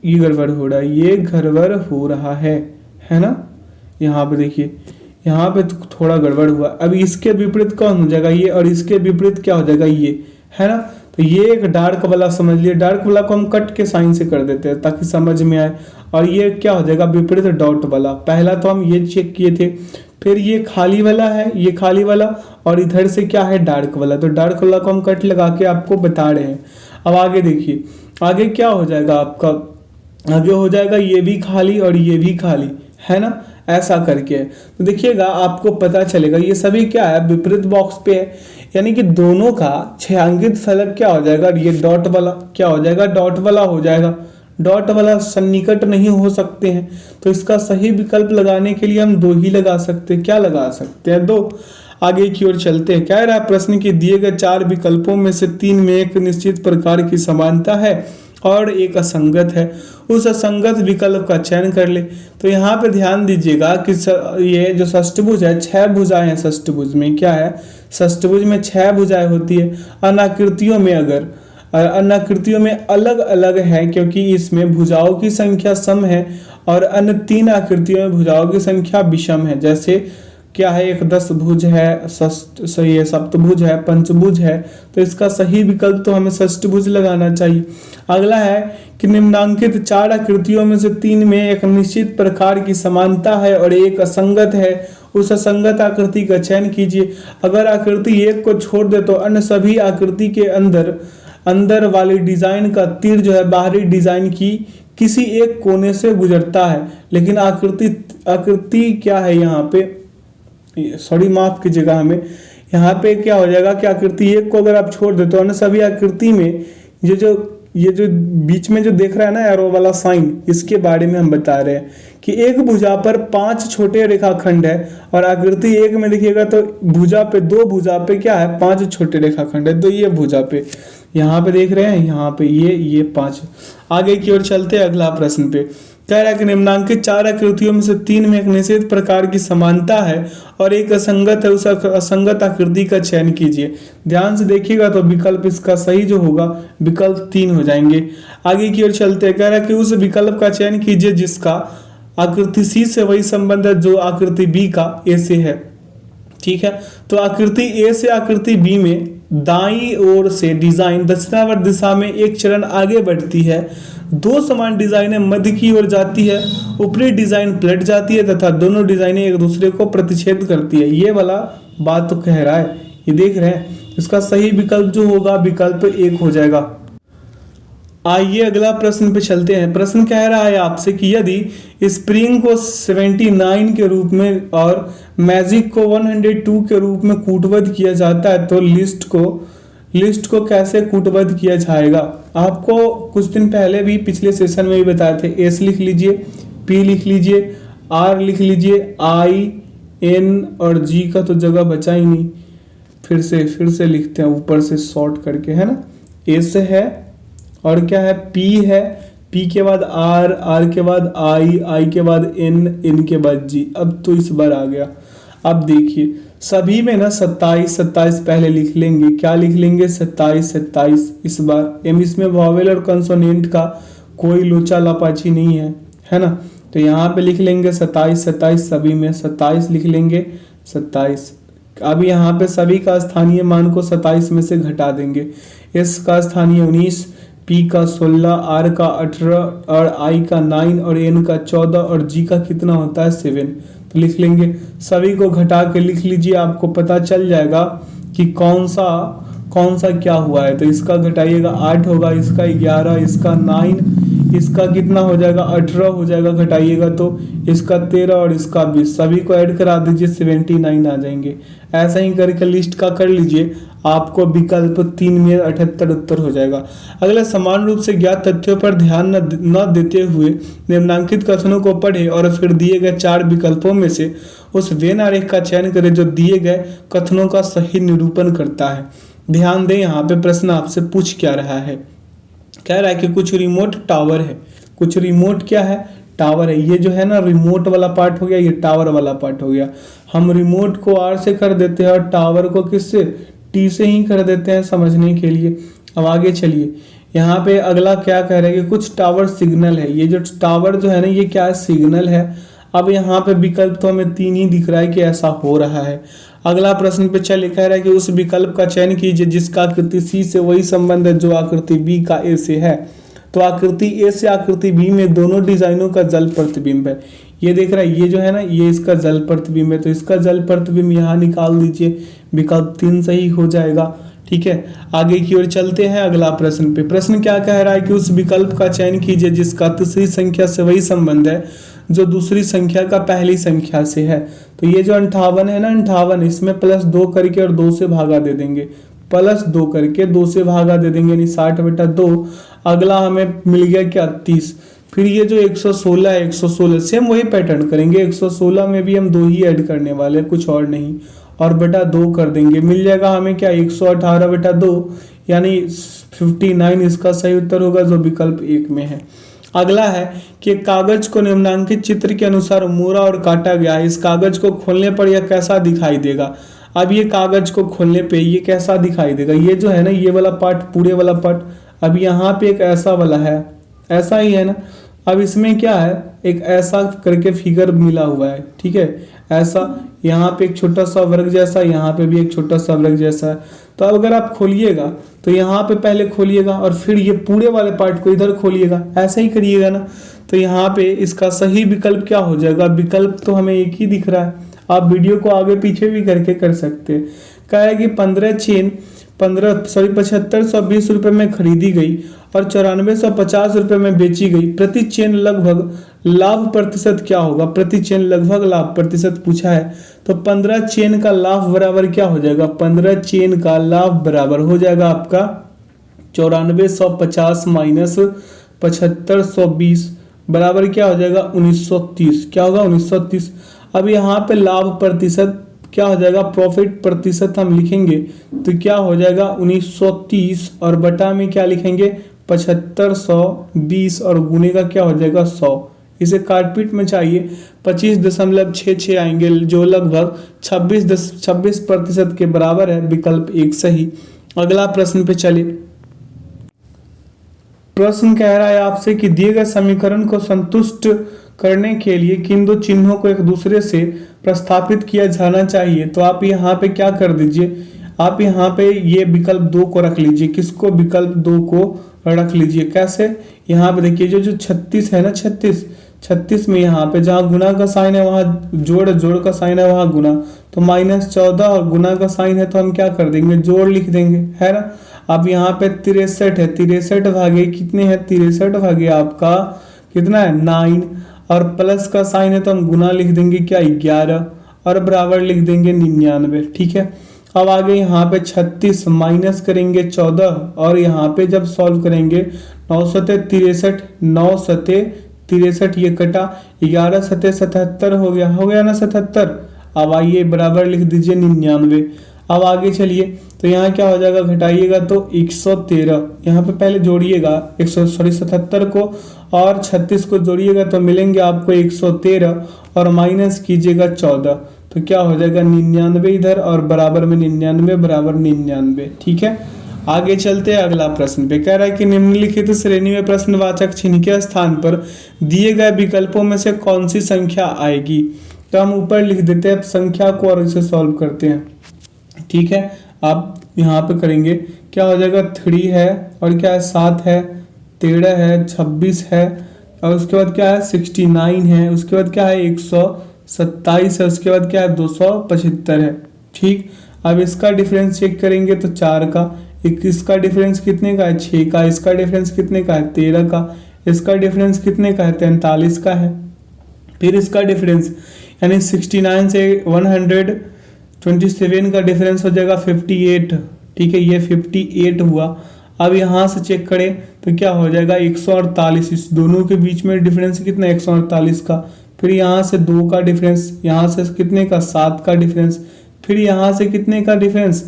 ये गड़बड़ हो रहा है, ये गड़बड़ हो रहा है ना। यहाँ पे देखिए, यहाँ पे तो थोड़ा गड़बड़ हुआ। अब इसके विपरीत कौन हो जाएगा? ये, और इसके विपरीत क्या हो जाएगा? ये, है ना। तो ये एक डार्क वाला समझ लिए, डार्क वाला को हम कट के साइन से कर देते हैं ताकि समझ में आए। और ये क्या हो जाएगा? विपरीत डॉट वाला। पहला तो हम ये चेक किए थे, फिर ये खाली वाला है, ये खाली वाला, और इधर से क्या है? डार्क वाला। तो डार्क वाला को हम कट लगा के आपको बता रहे हैं। अब आगे देखिए, आगे क्या हो जाएगा आपका? आगे हो जाएगा ये भी खाली और ये भी खाली, है ना। ऐसा करके है। तो देखिएगा आपको पता चलेगा ये सभी क्या है, विपरीत बॉक्स पे है, यानी कि दोनों का छायांकित फलक क्या हो जाएगा, ये डॉट वाला क्या हो जाएगा, डॉट वाला हो जाएगा। डॉट वाला सन्निकट नहीं हो सकते हैं, तो इसका सही विकल्प लगाने के लिए हम 2 ही लगा सकते हैं। क्या लगा सकते हैं, 2। आगे की ओर चलते हैं। कह रहा है प्रश्न की दिए गए 4 विकल्पों में से 3 में एक निश्चित प्रकार की समानता है और एक असंगत है, उस असंगत विकल्प का चयन कर ले। तो यहाँ पे ध्यान दीजिएगा कि ये जो षष्ठभुज है, 6 भुजाएं हैं षष्ठभुज में। क्या है, षष्ठभुज में 6 भुजाएं होती है। अनाकृतियों में अगर अनाकृतियों में अलग अलग है, क्योंकि इसमें भुजाओं की संख्या सम है और अन्य 3 आकृतियों में भुजाओं की संख्या विषम है। जैसे क्या है, एक 10 भुज है, सही है, सप्तभुज है, पंचभुज है, तो इसका सही विकल्प तो हमें षष्ठभुज लगाना चाहिए। अगला है कि निम्नांकित 4 आकृतियों में से 3 में एक निश्चित प्रकार की समानता है और एक असंगत है, उस असंगत आकृति का चयन कीजिए। अगर आकृति एक को छोड़ दे तो अन्य सभी आकृति के अंदर वाली डिजाइन का तीर जो है बाहरी डिजाइन की किसी एक कोने से गुजरता है, लेकिन आकृति क्या है यहाँ पे, सॉरी माफ कीजिएगा, हमें यहाँ पे क्या हो जाएगा कि आकृति एक को अगर आप छोड़ दे तो अन्य सभी आकृति में ये जो बीच में जो देख रहा है ना एरो वाला साइन, इसके बारे में हम बता रहे हैं कि एक भुजा पर 5 छोटे रेखाखंड है और आकृति एक में देखिएगा तो भुजा पे 2 भुजा पे क्या है, 5 छोटे रेखाखंड है। तो ये भुजा पे यहाँ पे देख रहे हैं, यहाँ पे ये 5। आगे की ओर चलते हैं अगला प्रश्न पे। कह रहा है कि निम्नांकित 4 आकृतियों में से 3 में एक निश्चित प्रकार की समानता है और एक असंगत है, उस असंगत आकृति का चयन कीजिए। ध्यान से देखिएगा तो विकल्प इसका सही जो होगा विकल्प 3 हो जाएंगे। आगे की ओर चलते हैं। कह रहा है कि उस विकल्प का चयन कीजिए जिसका आकृति सी से वही संबंध है जो आकृति बी का ए से है। ठीक है, तो आकृति ए से आकृति बी में दाईं ओर से डिजाइन दक्षिणावर्त दिशा में एक चरण आगे बढ़ती है, 2 समान डिजाइनें मध्य की ओर जाती है, ऊपरी डिजाइन पलट जाती है तथा दोनों डिजाइनें एक दूसरे को प्रतिच्छेद करती है। ये वाला बात तो कह रहा है, ये देख रहे हैं, इसका सही विकल्प जो होगा विकल्प 1 हो जाएगा। आइए अगला प्रश्न पे चलते हैं। प्रश्न कह रहा है आपसे कि यदि स्प्रिंग को 79 के रूप में और मैजिक को 102 के रूप में कूटबद्ध किया जाता है तो लिस्ट को कैसे कूटबद्ध किया जाएगा। आपको कुछ दिन पहले भी पिछले सेशन में भी बताए थे। एस लिख लीजिए, पी लिख लीजिए, आर लिख लीजिए, आई, एन और जी का तो जगह बचा ही नहीं, फिर से लिखते हैं ऊपर से शॉर्ट करके, है ना। एस है और क्या है, पी है, पी के बाद आर, आर के बाद आई, आई के बाद एन, एन के बाद जी। अब तो इस बार आ गया। अब देखिए सभी में ना 27 पहले लिख लेंगे। क्या लिख लेंगे, 27 इस बार। एम इसमें वॉवेल और कंसोनेंट का कोई लोचा लापाची नहीं है ना। तो यहाँ पे लिख लेंगे 27 सभी में 27 लिख लेंगे 27। अब यहाँ पे सभी का स्थानीय मान को 27 में से घटा देंगे। एस का स्थानीय 19, पी का 16, आर का 18 और आई का 9 और एन का 14 और जी का कितना होता है 7। तो लिख लेंगे, सभी को घटा के लिख लीजिए, आपको पता चल जाएगा कि कौन सा क्या हुआ है। तो इसका घटाइएगा 8 होगा, इसका 11, इसका 9, इसका कितना हो जाएगा 18 हो जाएगा, घटाइएगा तो इसका 13 और इसका 20। सभी को ऐड करा दीजिए 79 आ जाएंगे। ऐसा ही करके लिस्ट का कर लीजिए, आपको विकल्प 3 में 78 उत्तर हो जाएगा। अगला, समान रूप से ज्ञात तथ्यों पर ध्यान न देते हुए निम्नांकित कथनों को पढ़े और फिर दिए गए 4 विकल्पों में से उस वेन आरेख का चयन करें जो दिए गए कथनों का सही निरूपण करता है। ध्यान दें, यहाँ पे प्रश्न आपसे पूछ क्या रहा है। कह रहा है कि कुछ रिमोट टावर है, कुछ रिमोट क्या है, टावर है। ये जो है ना रिमोट वाला पार्ट हो गया, ये टावर वाला पार्ट हो गया। हम रिमोट को आर से कर देते हैं और टावर को किससे, टी से ही कर देते हैं समझने के लिए। अब आगे चलिए, यहाँ पे अगला क्या कह रहे हैं कि कुछ टावर सिग्नल है। ये जो टावर जो है ना ये क्या है, सिग्नल है। अब यहाँ पे विकल्प तो हमें 3 ही दिख रहा है कि ऐसा हो रहा है। अगला प्रश्न पे चलिए, कह रहा है कि उस विकल्प का चयन कीजिए जिसका आकृति सी से वही संबंध है जो आकृति बी का ए से है। तो आकृति ए से आकृति बी में दोनों डिजाइनों का जल प्रतिबिंब है। ये देख रहा है, ये जो है ना ये इसका जल प्रतिबिंब है, तो इसका जल प्रतिबिंब यहाँ निकाल दीजिए, विकल्प 3 सही हो जाएगा। ठीक है, आगे की ओर चलते हैं अगला प्रश्न पे। प्रश्न क्या कह रहा है कि उस विकल्प का चयन कीजिए जिसका तीसरी संख्या से वही संबंध है जो दूसरी संख्या का पहली संख्या से है। तो ये जो 58 है ना, 58 इसमें +2 करके और 2 से भागा दे देंगे, +2 करके 2 से भागा दे देंगे, यानी 60/2। अगला हमें मिल गया क्या, 30। फिर ये जो 116 है, 116 सेम वही पैटर्न करेंगे, 116 में भी हम 2 ही ऐड करने वाले हैं, कुछ और नहीं, और बटा 2 कर देंगे। मिल जाएगा हमें क्या, 118/2, यानी 59 इसका सही उत्तर होगा, जो विकल्प 1 में है। अगला है कि कागज को निम्नांकित चित्र के अनुसार मोड़ा और काटा गया है, इस कागज को खोलने पर यह कैसा दिखाई देगा। अब ये कागज को खोलने पे ये कैसा दिखाई देगा, ये जो है ना, ये वाला पार्ट, पूरे वाला पार्ट, अब यहाँ पे एक ऐसा वाला है, ऐसा ही है ना। अब इसमें क्या है, एक ऐसा करके फिगर मिला हुआ है, ठीक है, ऐसा, यहाँ पे एक छोटा सा वर्ग जैसा, यहाँ पे भी एक छोटा सा वर्ग जैसा है। तो अब अगर आप खोलिएगा तो यहाँ पे पहले खोलिएगा और फिर ये पूरे वाले पार्ट को इधर खोलिएगा, ऐसा ही करिएगा ना। तो यहाँ पे इसका सही विकल्प क्या हो जाएगा, विकल्प तो हमें एक ही दिख रहा है, आप वीडियो को आगे पीछे भी करके कर सकते हैं। कहा है कि 15 चेन 7520 रुपए में खरीदी गई और 9450 रुपए में बेची गई, प्रति चेन लगभग लाभ प्रतिशत क्या होगा। प्रति चेन लगभग लाभ प्रतिशत पूछा है, तो 15 चेन का लाभ बराबर क्या हो जाएगा, 15 चेन का लाभ बराबर हो जाएगा आपका 9450 माइनस 7520 बराबर क्या हो जाएगा, 1930। क्या होगा, 1930। अब यहाँ पे लाभ प्रतिशत क्या हो जाएगा, प्रॉफिट प्रतिशत हम लिखेंगे तो क्या हो जाएगा 1930, और बटा में क्या लिखेंगे 7520, और गुने का क्या हो जाएगा 100। इसे काटपीट में चाहिए 25.66 आएंगे, जो लगभग 26% के बराबर है, विकल्प 1 सही। अगला प्रश्न पे चलिए। प्रश्न कह रहा है आपसे कि दिए गए समीकरण को संतुष्ट करने के लिए किन दो चिन्हों को एक दूसरे से प्रतिस्थापित किया जाना चाहिए। तो आप यहाँ पे क्या कर दीजिए, आप यहाँ पे ये विकल्प 2 को रख लीजिए। किसको, विकल्प 2 को रख लीजिए। कैसे, यहाँ पे देखिए जो 36 है ना, 36 में यहाँ पे जहाँ गुना का साइन है वहाँ जोड़ का साइन है वहाँ गुना, तो -14, और गुना का साइन है तो हम क्या कर देंगे, जोड़ लिख देंगे, है ना। अब यहाँ पे 63 है, 63 भागे कितने हैं, 63 भागे आपका कितना है 9, और प्लस का साइन है तो हम गुना लिख देंगे क्या 11, और बराबर लिख देंगे 99, ठीक है। अब आगे यहाँ पे 36 माइनस करेंगे 14, और यहाँ पे जब सॉल्व करेंगे 9 सते 63, 9 सते 63, ये कटा 11 सते 77 हो गया ना 77। अब आइए बराबर लिख दीजिए 99। अब आगे चलिए, तो यहाँ क्या हो जाएगा, घटाइएगा तो 113, यहाँ पे पहले जोड़िएगा 77 को और 36 को जोड़िएगा तो मिलेंगे आपको 113, और माइनस कीजिएगा 14, तो क्या हो जाएगा 99 इधर, और बराबर में 99 बराबर 99, ठीक है। आगे चलते हैं अगला प्रश्न पे। कह रहा है कि निम्नलिखित श्रेणी में प्रश्नवाचक चिन्ह के स्थान पर दिए गए विकल्पों में से कौन सी संख्या आएगी। तो हम ऊपर लिख देते हैं संख्या को और इसे सॉल्व करते हैं, ठीक है। आप यहाँ पे करेंगे क्या हो जाएगा, 3 है, और क्या है 7 है, 13 है, 26 है, और उसके बाद क्या है 69 है, उसके बाद क्या है 127 है, उसके बाद क्या है 275 है, ठीक। अब इसका डिफरेंस चेक करेंगे तो 4 का, इसका डिफरेंस कितने का है 6 का, इसका डिफरेंस कितने का है 13 का, इसका डिफरेंस कितने का है 43 का है। फिर इसका डिफरेंस यानी 69 से 127 का डिफरेंस हो जाएगा 58, ठीक है, ये 58 हुआ। अब यहाँ से चेक करें तो क्या हो जाएगा 148, इस दोनों के बीच में डिफरेंस कितना 148 का। फिर यहाँ से 2 का डिफरेंस, यहाँ से कितने का 7 का डिफरेंस, फिर यहाँ से कितने का डिफरेंस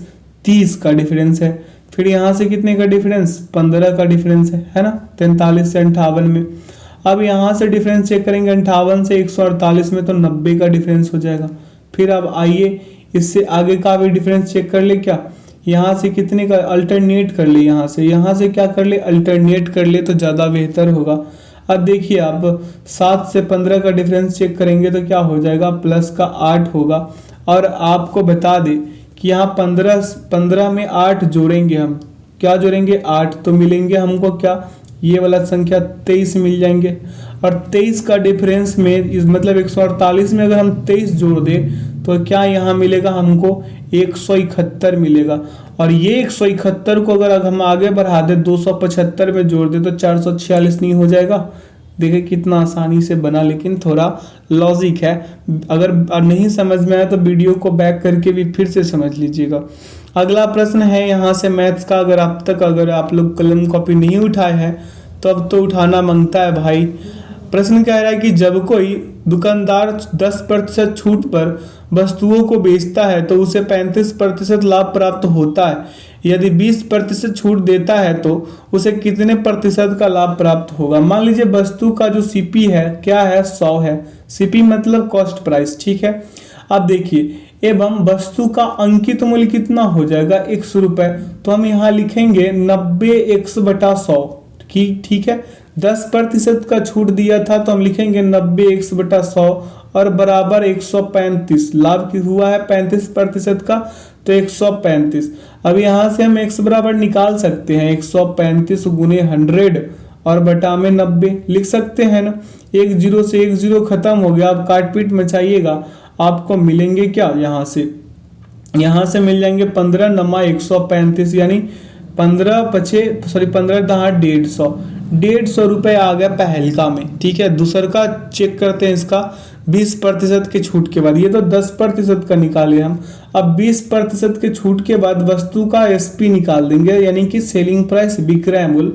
30 का डिफरेंस है, फिर यहाँ से कितने का डिफरेंस 15 का डिफरेंस है ना, 43 से 58 में। अब यहाँ से डिफरेंस चेक करेंगे 58 से 148 में, तो 90 का डिफरेंस हो जाएगा। फिर अब आइए इससे आगे का भी डिफरेंस चेक कर ले, क्या यहाँ से कितने का अल्टरनेट कर ले, यहाँ से क्या कर ले अल्टरनेट कर ले तो ज़्यादा बेहतर होगा। अब देखिए आप 7 से 15 का डिफरेंस चेक करेंगे तो क्या हो जाएगा प्लस का 8 होगा। और आपको बता दें कि यहाँ 15 में 8 जोड़ेंगे, हम क्या जोड़ेंगे 8, तो मिलेंगे हमको क्या ये वाला संख्या 23 मिल जाएंगे। और 23 का डिफरेंस में मतलब 148 में अगर हम 23 जोड़ दें तो क्या यहाँ मिलेगा हमको 171 मिलेगा। और ये 171 को अगर हम आगे बढ़ा दें 275 में जोड़ दें तो 446 नहीं हो जाएगा। देखिए कितना आसानी से बना, लेकिन थोड़ा लॉजिक है। अगर नहीं समझ में आया तो वीडियो को बैक करके भी फिर से समझ लीजिएगा। अगला प्रश्न है यहाँ से मैथ्स का। अगर आप लोग कलम कॉपी नहीं उठाए हैं तो अब तो उठाना मांगता है भाई। प्रश्न कह रहा है कि जब कोई दुकानदार 10% छूट पर वस्तुओं को बेचता है तो उसे 35% लाभ प्राप्त होता है। यदि 20% छूट देता है तो उसे कितने प्रतिशत का लाभ प्राप्त होगा। मान लीजिए वस्तु का जो सीपी है क्या है, 100 है। सीपी मतलब कॉस्ट प्राइस, ठीक है। अब देखिए एवं वस्तु का अंकित मूल्य कितना हो जाएगा, 100 रुपए। तो हम यहाँ लिखेंगे 90x/100 की, ठीक है। 10% का छूट दिया था तो हम लिखेंगे 90x/100 और बराबर 135। लाभ की हुआ है 35% का तो 135। अब यहाँ से हम x बराबर निकाल सकते हैं, 135 गुने 100 और बटा में 90 लिख सकते हैं ना। एक जीरो से एक जीरो खत्म हो गया। अब काट पीट मचाइएगा, आपको मिलेंगे क्या, यहाँ से मिल जाएंगे 15 नमा 135 यानी 15 दहा 150 रुपए आ गया पहलका में, ठीक है। दूसर का चेक करते हैं इसका 20% के छूट के बाद। ये तो 10% का निकाले हम। अब 20% के छूट के बाद वस्तु का एसपी निकाल देंगे यानी कि सेलिंग प्राइस, विक्रय मूल्य।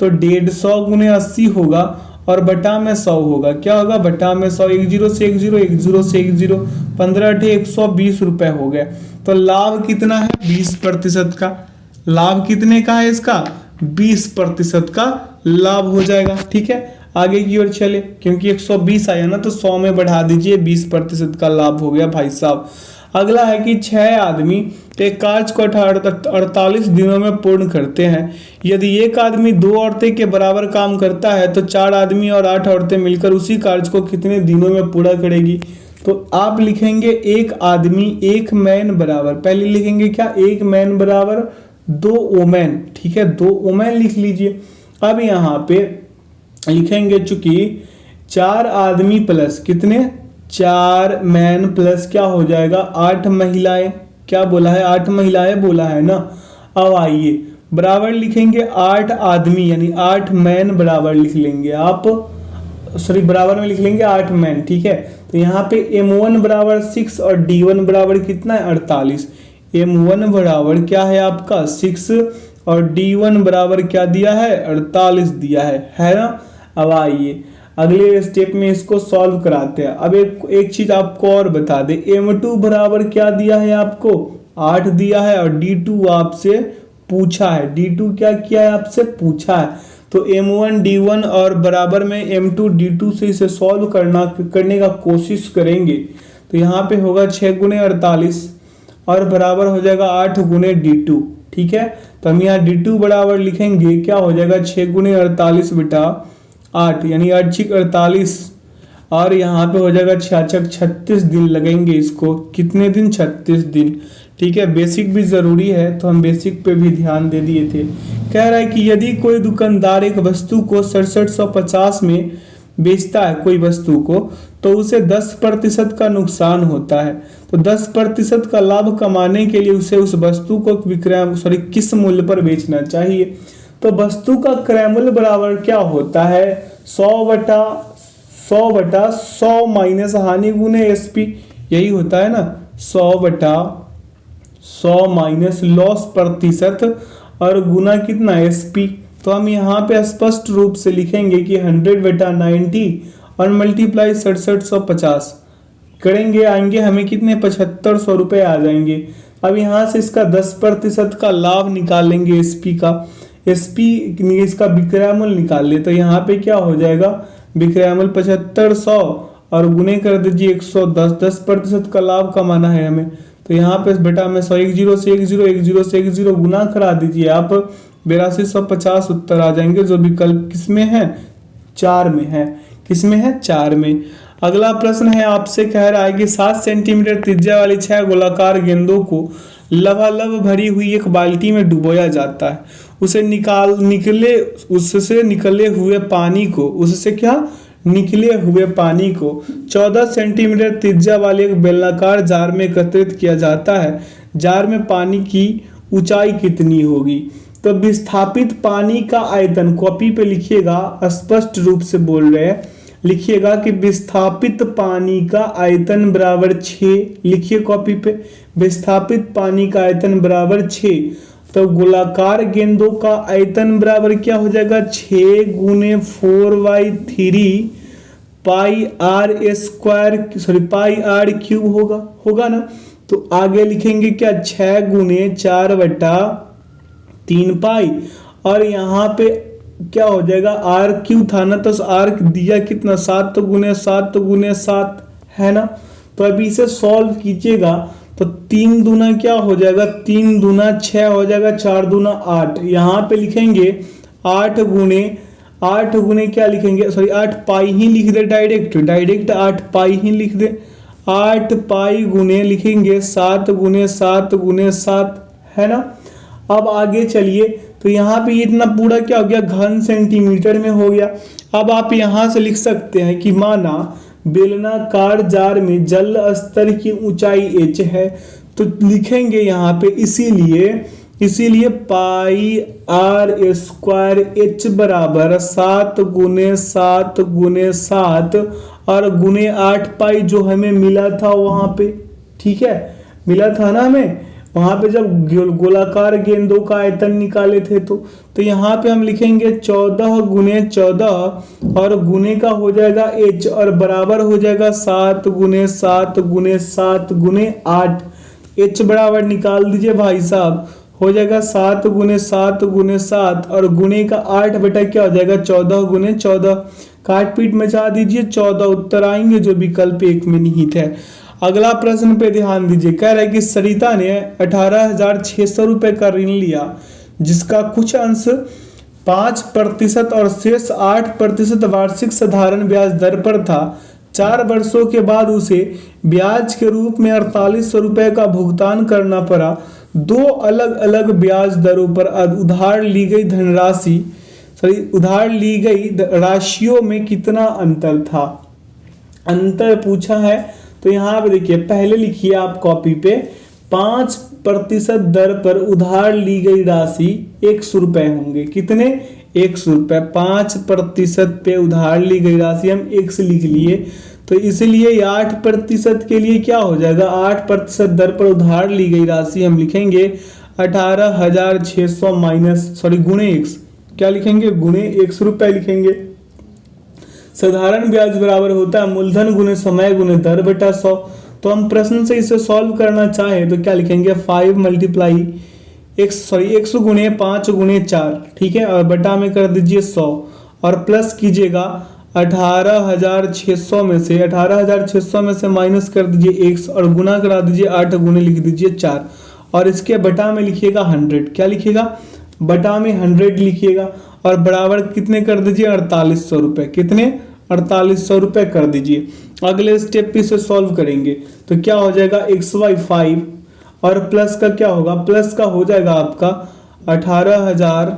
तो 150 गुने 80 होगा और बटा में 100 होगा। क्या होगा, बटा में 100। एक जीरो से एक जीरो, एक जीरो से एक जीरो, 15×120 रुपए हो गए। तो लाभ कितना है, 20% का। लाभ कितने का है इसका, 20% का लाभ हो जाएगा, ठीक है। आगे की ओर चले, क्योंकि 120 आया ना तो 100 में बढ़ा दीजिए, 20% का लाभ हो गया भाई साहब। अगला है कि 6 आदमी एक कार्य को 48 दिनों में पूर्ण करते हैं। यदि एक आदमी 2 औरतें के बराबर काम करता है तो 4 आदमी और 8 औरतें मिलकर उसी कार्य को कितने दिनों में पूरा करेगी। तो आप लिखेंगे एक आदमी, एक मैन बराबर, पहले लिखेंगे क्या, एक मैन बराबर 2 वोमेन, ठीक है। 2 वोमेन लिख लीजिए। अब यहाँ पे लिखेंगे चूंकि 4 आदमी प्लस कितने, 4 मैन प्लस क्या हो जाएगा, 8 महिलाएं। क्या बोला है, 8 महिलाएं बोला है ना। अब आइए बराबर लिखेंगे 8 आदमी यानी 8 मैन बराबर लिख लेंगे आप, बराबर में लिख लेंगे 8 मैन, ठीक है। तो यहाँ पे M1 बराबर 6 और D1 बराबर कितना है, 48। M1 बराबर क्या है आपका 6 और D1 बराबर क्या दिया है, 48 दिया है ना। अब आइए अगले स्टेप में इसको सॉल्व कराते हैं। अब एक चीज आपको और बता दे, M2 बराबर क्या दिया है आपको, 8 दिया है और D2 आपसे पूछा है। D2 क्या किया है, आपसे पूछा है। तो M1 D1 और बराबर में M2 D2 से इसे सॉल्व करने का कोशिश करेंगे। तो यहाँ पे होगा 6 गुने 48 और बराबर हो जाएगा 8 गुने D2, ठीक है। तो हम यहाँ D2 बराबर लिखेंगे, क्या हो जाएगा 6 गुने 48 बेटा 8 यानी 8×48 और यहाँ पे हो जाएगा 36 दिन लगेंगे इसको। कितने दिन, 36 दिन, ठीक है। बेसिक भी जरूरी है तो हम बेसिक पे भी ध्यान दे दिए थे। कह रहा है कि यदि कोई दुकानदार एक वस्तु को 6750 में बेचता है कोई वस्तु को, तो उसे 10% का नुकसान होता है। तो 10% का लाभ कमाने के लिए उसे उस वस्तु को किस मूल्य पर बेचना चाहिए। तो वस्तु का क्रय मूल्य बराबर क्या होता है, 100/100 माइनस हानि गुने एसपी, यही होता है ना। 100/100 माइनस लॉस प्रतिशत और गुना कितना, एसपी। तो हम यहाँ पे स्पष्ट रूप से लिखेंगे कि 100/90 और मल्टीप्लाई 6750 करेंगे, आएंगे हमें कितने, 7500 रुपए आ जाएंगे। अब यहाँ से इसका 10% का लाभ निकाल लेंगे एसपी का। एसपी इसका विक्रय मूल्य निकाल ले, तो यहाँ पे क्या हो जाएगा, विक्रय मूल्य 7500 और गुने कर दीजिए 110, 10% का लाभ कमाना है हमें। तो यहाँ पे बेटा में 100, एक जीरो से एक जीरो, एक जीरो से एक जीरो गुना करा दीजिए आप, 8250 उत्तर आ जाएंगे। जो विकल्प किसमें है, 4 में है। किसमें है, 4 में। अगला प्रश्न है आपसे, कह रहा है कि 7 सेंटीमीटर त्रिज्या वाली 6 गोलाकार गेंदों को लबालब भरी हुई एक बाल्टी में डुबोया जाता है। उससे निकले हुए पानी को 14 सेंटीमीटर त्रिज्या वाले एक बेलनाकार जार में एकत्रित किया जाता है। जार में पानी की ऊंचाई कितनी होगी। तो विस्थापित पानी का आयतन, कॉपी पे लिखिएगा, स्पष्ट रूप से बोल रहे हैं, लिखिएगा कि विस्थापित पानी का आयतन बराबर 6। लिखिए कॉपी पे, विस्थापित पानी का आयतन बराबर 6। तो गोलाकार गेंदों का आयतन बराबर क्या हो जाएगा, 6 गुने 4/3 pi R square, sorry pi R cube होगा ना। तो आगे लिखेंगे क्या, 6 गुने 4/3 पाई, और यहाँ पे क्या हो जाएगा, आर क्यू था ना, तो आर दिया कितना, 7 गुने 7 गुने 7 है ना। तो अभी इसे सॉल्व कीजिएगा तो 3 दूना क्या हो जाएगा, 3 दूना 6 हो जाएगा, 4 दूना 8। यहाँ पे लिखेंगे 8 गुने क्या लिखेंगे, सॉरी 8 पाई ही लिख दे, डायरेक्ट 8 पाई ही लिख दे। 8 पाई गुने लिखेंगे 7 गुने 7 गुने 7 है ना। अब आगे चलिए, तो यहाँ पे इतना पूरा क्या हो गया, घन सेंटीमीटर में हो गया। अब आप यहाँ से लिख सकते हैं कि माना बेलनाकार जार में जल स्तर की ऊंचाई h है, तो लिखेंगे यहाँ पे इसीलिए पाई आर स्क्वायर h बराबर 7 गुने 7 गुने 7 और गुने 8 पाई जो हमें मिला था वहां पे, ठीक है, मिला था ना हमें वहां पे जब गोलाकार गेंदों का आयतन निकाले थे। तो यहाँ पे हम लिखेंगे 14 गुने 14 और गुने का हो जाएगा h और बराबर हो जाएगा 7 गुने 7 गुने 7 गुने 8। h बराबर निकाल दीजिए भाई साहब, हो जाएगा 7 गुने 7 गुने 7 और गुने का 8 बेटा क्या हो जाएगा, 14 गुने 14। काट पीट मचा दीजिए, 14 उत्तर आएंगे जो विकल्प 1 में निहित है। अगला प्रश्न पे ध्यान दीजिए, कह रहा है कि सरिता ने 18,600 रुपए का ऋण लिया जिसका कुछ अंश 5% और शेष 8% वार्षिक साधारण ब्याज दर पर था। 4 वर्षों के बाद उसे ब्याज के रूप में 4800 रुपए का भुगतान करना पड़ा। 2 अलग अलग ब्याज दरों पर उधार ली गई राशियों में कितना अंतर था। अंतर पूछा है, तो यहाँ पे देखिए, पहले लिखिए आप कॉपी पे, 5% दर पर उधार ली गई राशि 100 रुपए होंगे। कितने, 100 रुपए। 5% पे उधार ली गई राशि हम 1 लिख लिए, तो इसलिए 8% के लिए क्या हो जाएगा, 8% दर पर उधार ली गई राशि हम लिखेंगे 18,600 गुणे 100, क्या लिखेंगे, गुणे 100 रुपए लिखेंगे। साधारण ब्याज बराबर होता है मूलधन गुने समय गुने दर बटा 100। तो हम प्रश्न से इसे सॉल्व करना चाहें तो क्या लिखेंगे, 5 मल्टीप्लाई 100 गुने 5 गुने 4, ठीक है, और बटा में कर दीजिए 100 और प्लस कीजिएगा 18,600 में से माइनस कर दीजिए 1 और गुना करा दीजिए 8 गुने लिख दीजिए 4 और इसके बटा में लिखिएगा 100। क्या लिखिएगा, बटा में 100 लिखिएगा और बराबर कितने कर दीजिए, 4800 रुपए। कितने, 4800 रुपए कर दीजिए। अगले स्टेप पे इसे सॉल्व करेंगे तो क्या हो जाएगा, x/5 और प्लस का क्या होगा, प्लस का हो जाएगा आपका 18,000,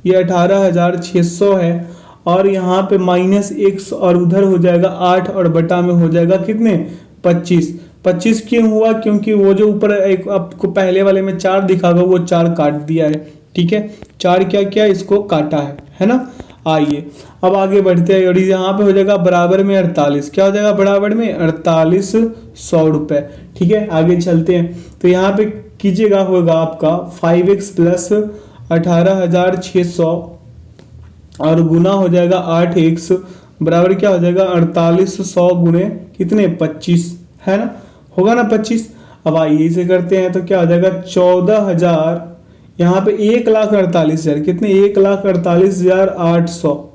ये 18,600 है और यहाँ पे माइनस 1 और उधर हो जाएगा 8 और बटा में हो जाएगा कितने, 25 क्यों हुआ, क्योंकि वो जो ऊपर एक आपको पहले वाले में 4 दिखा हुआ वो 4 काट दिया है, ठीक है, 4 क्या इसको काटा है ना। आइए अब आगे बढ़ते हैं और यहाँ पे हो जाएगा बराबर में 48, क्या हो जाएगा बराबर में 4800 रुपए, ठीक है। आगे चलते हैं तो यहाँ पे कीजिएगा, होगा आपका 5x प्लस 18,600 और गुना हो जाएगा 8x बराबर क्या हो जाएगा 4800 गुने कितने 25, है ना, होगा ना 25। अब आइए इसे करते हैं तो क्या हो जाएगा 14,000, यहाँ पे 1,48,000 कितने 1,48,800,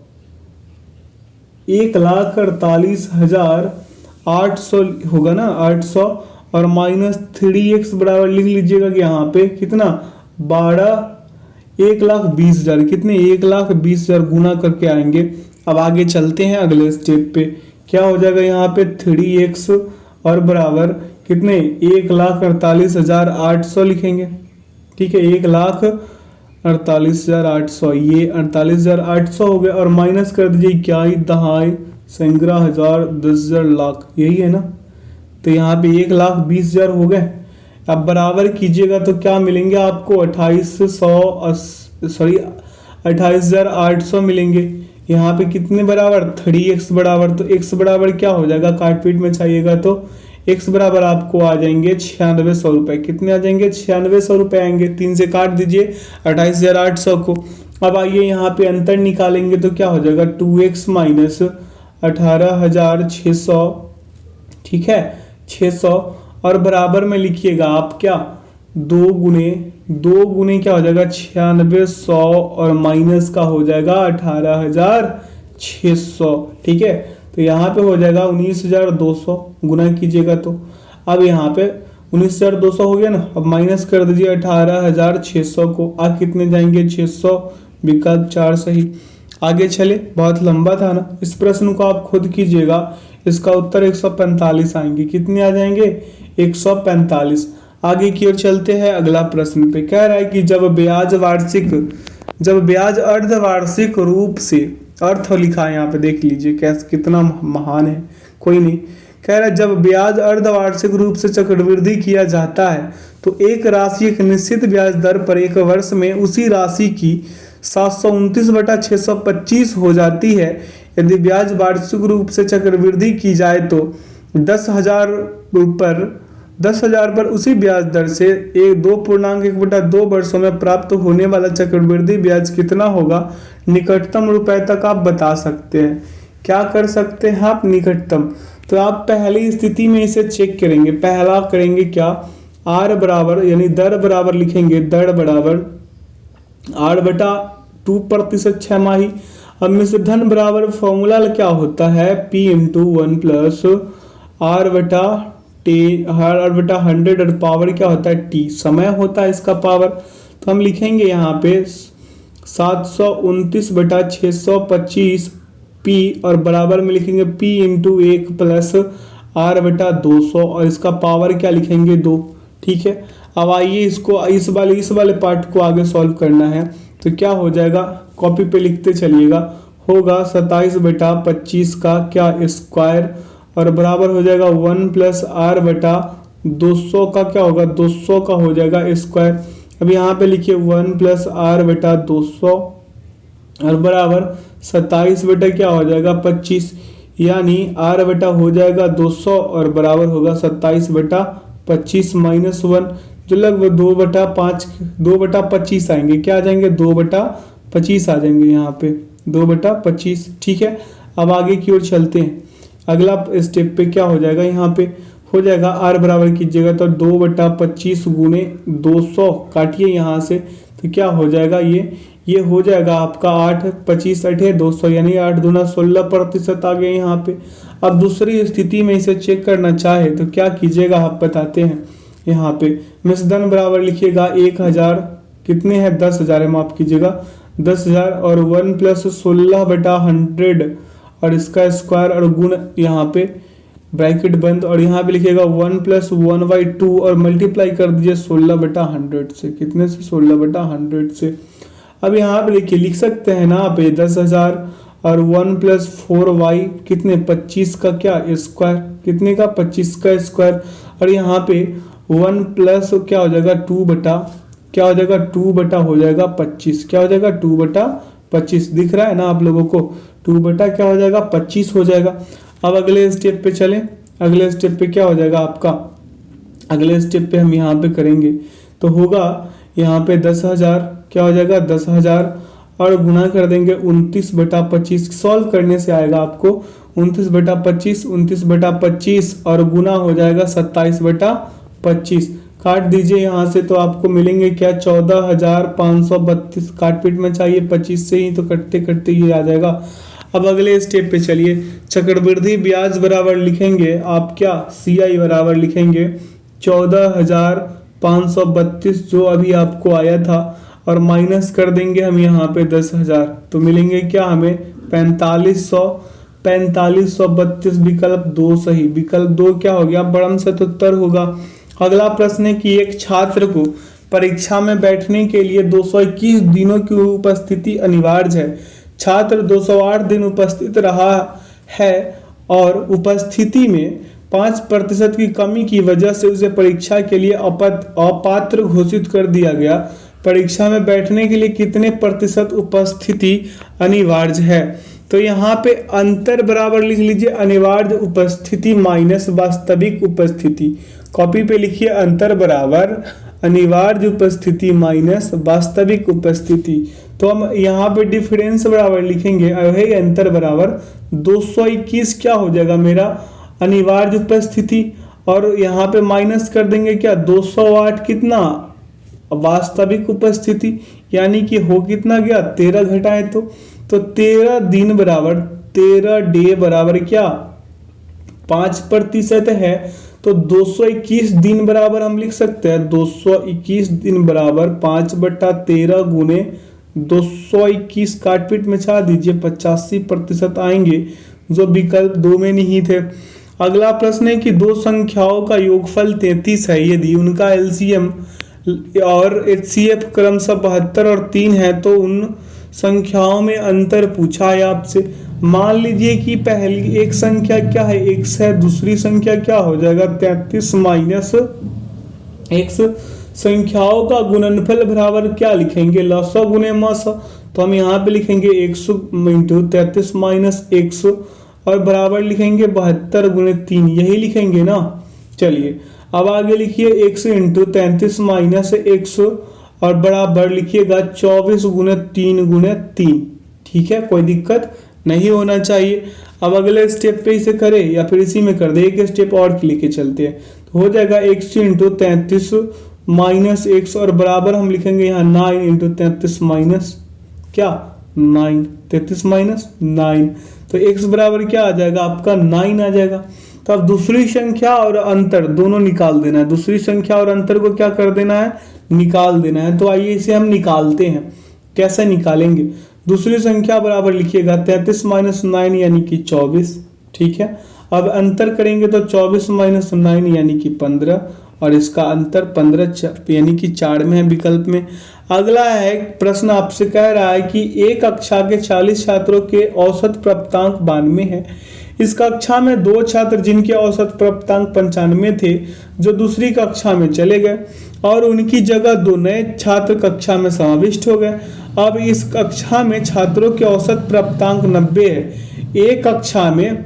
1,48,800 होगा ना 800 और माइनस 3x बराबर लिख लीजिएगा कि यहाँ पे कितना 1,20,000 कितने 1,20,000 गुना करके आएंगे। अब आगे चलते हैं अगले स्टेप पे, क्या हो जाएगा यहाँ पे 3x और बराबर कितने 1,48,800 लिखेंगे, ठीक है, 1,48,800, ये 48,800 हो गया और माइनस कर दीजिए इक्याई दहाई 15,000 10,000 लाख, यही है ना। तो यहाँ पे 1,20,000 हो गए। अब बराबर कीजिएगा तो क्या मिलेंगे आपको 2800 सॉरी 28,800 मिलेंगे। यहाँ पे कितने बराबर 3x बराबर, तो x बराबर क्या हो जाएगा, काटपीट में चाहिएगा तो x बराबर आपको आ जाएंगे 9600 रुपये। कितने आ जाएंगे, 9600 रुपये आएंगे। 3 से काट दीजिए 28,800 को। अब आइए यहाँ पे अंतर निकालेंगे तो क्या हो जाएगा 2x माइनस 18,600, ठीक है 600, और बराबर में लिखिएगा आप क्या 2 गुने क्या हो जाएगा 9600 और माइनस का हो जाएगा 18,600, ठीक है। तो यहाँ पे हो जाएगा 19,200, गुना कीजिएगा तो अब यहाँ पे 19,200 हो गया ना। अब माइनस कर दीजिए 18,600 को, आप कितने जाएंगे 600, विकल्प 4 सही। आगे चले, बहुत लंबा था ना, इस प्रश्न को आप खुद कीजिएगा। इसका उत्तर 145 आएंगे। कितने आ जाएंगे 145। आगे की ओर चलते हैं। अगला प्रश्न पे कह रहा है कि जब ब्याज अर्धवार्षिक रूप से, अर्थ लिखा है यहाँ पे देख लीजिए कैसे कितना महान है, कोई नहीं। कह रहा है जब ब्याज अर्धवार्षिक रूप से चक्रवृद्धि किया जाता है तो एक राशि एक निश्चित ब्याज दर पर एक वर्ष में उसी राशि की 729/625 हो जाती है। यदि ब्याज वार्षिक रूप से चक्रवृद्धि की जाए तो 10,000 पर उसी ब्याज दर से 2.1/2 वर्षों में प्राप्त होने वाला चक्रवृद्धि ब्याज कितना होगा। निकटतम रुपए तक आप बता सकते हैं। क्या कर सकते हैं आप, निकटतम। तो आप पहली स्थिति में इसे चेक करेंगे। पहला करेंगे क्या, आर बराबर यानी दर बराबर लिखेंगे, दर बराबर r/2% छमाही। अब में से धन बराबर फॉर्मूला क्या होता है, p × 1 + r/100 और पावर क्या होता है t, समय होता है इसका पावर। तो हम लिखेंगे यहाँ पे 729/625 p और बराबर में लिखेंगे p × 1 + r/200 और इसका पावर क्या लिखेंगे 2, ठीक है। अब आइए इसको इस वाले पार्ट को आगे सॉल्व करना है। तो क्या हो जाएगा, कॉपी पे लिखते चलिएगा, होगा 27/25 का क्या स्क्वायर और बराबर हो जाएगा 1 + r/200 का क्या होगा, 200 का हो जाएगा स्क्वायर। अब यहाँ पे लिखिए 1 + r/200 और बराबर 27 क्या हो जाएगा 25, यानी r हो जाएगा 200 और बराबर होगा 27/25 - 1 जो लगभग 2/25 आएंगे। क्या आ जाएंगे 2/25 आ जाएंगे यहाँ पे 2/25, ठीक है। अब आगे की ओर चलते हैं। अगला स्टेप पे क्या हो जाएगा, यहाँ पे हो जाएगा r बराबर कीजिएगा तो 2/25 गुने 200 काटिए यहाँ से, तो क्या हो जाएगा ये हो जाएगा आपका 8 25 8 200 यानी 8 दूना 16% आ गया यहाँ पे। अब दूसरी स्थिति में इसे चेक करना चाहे तो क्या कीजिएगा आप बताते हैं। यहाँ पे मिश्रण बराबर लिखिएगा 1000, कितने हैं 10,000 है, माफ कीजिएगा 10,000 और 1 + 16/100 और इसका स्क्वायर और गुण यहाँ पे ब्रैकेट बंद और यहाँ पे लिखिएगा 1 + 1/2 और मल्टीप्लाई कर दीजिए 16/100 से। कितने से 16/100 से। अब यहाँ पे देखिए लिख सकते हैं ना आप 10,000 और 1 + 4y कितने 25 का क्या स्क्वायर, कितने का 25 का स्क्वायर और यहाँ पे 1 प्लस क्या हो जाएगा 2 हो जाएगा 25, क्या हो जाएगा 2/25 दिख रहा है ना आप लोगों को, 2 क्या हो जाएगा 25 हो जाएगा। अब अगले स्टेप पे चलें। अगले स्टेप पे क्या हो जाएगा आपका, अगले स्टेप पे हम यहाँ पे करेंगे तो होगा यहाँ पे 10,000 क्या हो जाएगा 10,000 और गुना कर देंगे 29/25, सॉल्व करने से आएगा आपको 29/25 और गुना हो जाएगा 27/25। काट दीजिए यहाँ से तो आपको मिलेंगे क्या 14,532, काटपीट में चाहिए 25 से ही तो कटते कटते ये आ जाएगा। अब अगले स्टेप पे चलिए। चक्रवृद्धि ब्याज बराबर लिखेंगे आप क्या, CI बराबर लिखेंगे 14,532 जो अभी आपको आया था और माइनस कर देंगे हम यहाँ पे 10,000 तो मिलेंगे क्या हमें 4532, विकल्प 2 सही। विकल्प 2 क्या हो गया, बड़म से तो उत्तर होगा। अगला प्रश्न है कि एक छात्र को परीक्षा में बैठने के लिए 221 दिनों की उपस्थिति अनिवार्य है। छात्र 208 दिन उपस्थित रहा है और उपस्थिति में 5% की कमी की वजह से उसे परीक्षा के लिए अपात्र घोषित कर दिया गया। परीक्षा में बैठने के लिए कितने प्रतिशत उपस्थिति अनिवार्य है। तो यहाँ पे अंतर बराबर लिख लीजिए अनिवार्य उपस्थिति माइनस वास्तविक उपस्थिति। कॉपी पे लिखिए अंतर बराबर अनिवार्य उपस्थिति माइनस वास्तविक उपस्थिति। तो हम यहाँ पे डिफरेंस बराबर लिखेंगे अंतर बराबर 221 क्या हो जाएगा मेरा अनिवार्य उपस्थिति, और यहाँ पे माइनस कर देंगे क्या 208 कितना वास्तविक उपस्थिति, यानी कि हो कितना गया 13 घटाए तो 13 दिन बराबर 13 डे बराबर क्या 5% है। तो 221 दिन बराबर हम लिख सकते हैं 221 दिन बराबर 5/13 गुने 221 काटपीट में छा दीजिए 85% आएंगे, जो विकल्प 2 में नहीं थे। अगला प्रश्न है कि दो संख्याओं का योगफल 33 है, यदि उनका एलसीएम और एचसीएफ क्रमशः 72 और 3 है तो उन संख्याओं में अंतर पूछा है आपसे। मान लीजिए कि पहली एक संख्या क्या है x है, दूसरी संख्या क्या हो जाएगा 33 माइनस x। संख्याओं का गुणनफल बराबर क्या लिखेंगे लसा गुने मसा। तो हम यहाँ पे लिखेंगे 100 इंटू 33 माइनस x और बराबर लिखेंगे 72 गुने 3, यही लिखेंगे ना। चलिए अब आगे लिखिए x इंटू 33 माइनस x और बराबर लिखिएगा 24 गुने 3 गुने 3। ठीक है, कोई दिक्कत नहीं होना चाहिए। अब अगले स्टेप पे इसे करें या फिर इसी में कर दे, एक स्टेप और लेके चलते हैं। तो हो जाएगा x इंटू 33 माइनस x और बराबर हम लिखेंगे यहाँ 9 इंटू 33 माइनस क्या 9, 33 माइनस 9। तो x बराबर क्या आ जाएगा आपका 9 आ जाएगा। तो अब दूसरी संख्या और अंतर दोनों निकाल देना है, दूसरी संख्या और अंतर को क्या कर देना है निकाल देना है। तो आइए इसे हम निकालते हैं, कैसे निकालेंगे। दूसरी संख्या बराबर लिखिएगा 33 माइनस 9 यानी कि 24। ठीक है, अब अंतर करेंगे तो 24 माइनस 9 यानी कि 15 और इसका अंतर 15 यानी कि 4 में है विकल्प में। अगला है प्रश्न आपसे कह रहा है कि एक कक्षा के 40 छात्रों के औसत प्राप्तांक 92 है। इस कक्षा में 2 छात्र जिनके औसत प्राप्तांक 95 थे जो दूसरी कक्षा में चले गए और उनकी जगह 2 नए छात्र कक्षा में समाविष्ट हो गए। अब इस कक्षा में छात्रों के औसत प्राप्तांक 90 है। एक कक्षा में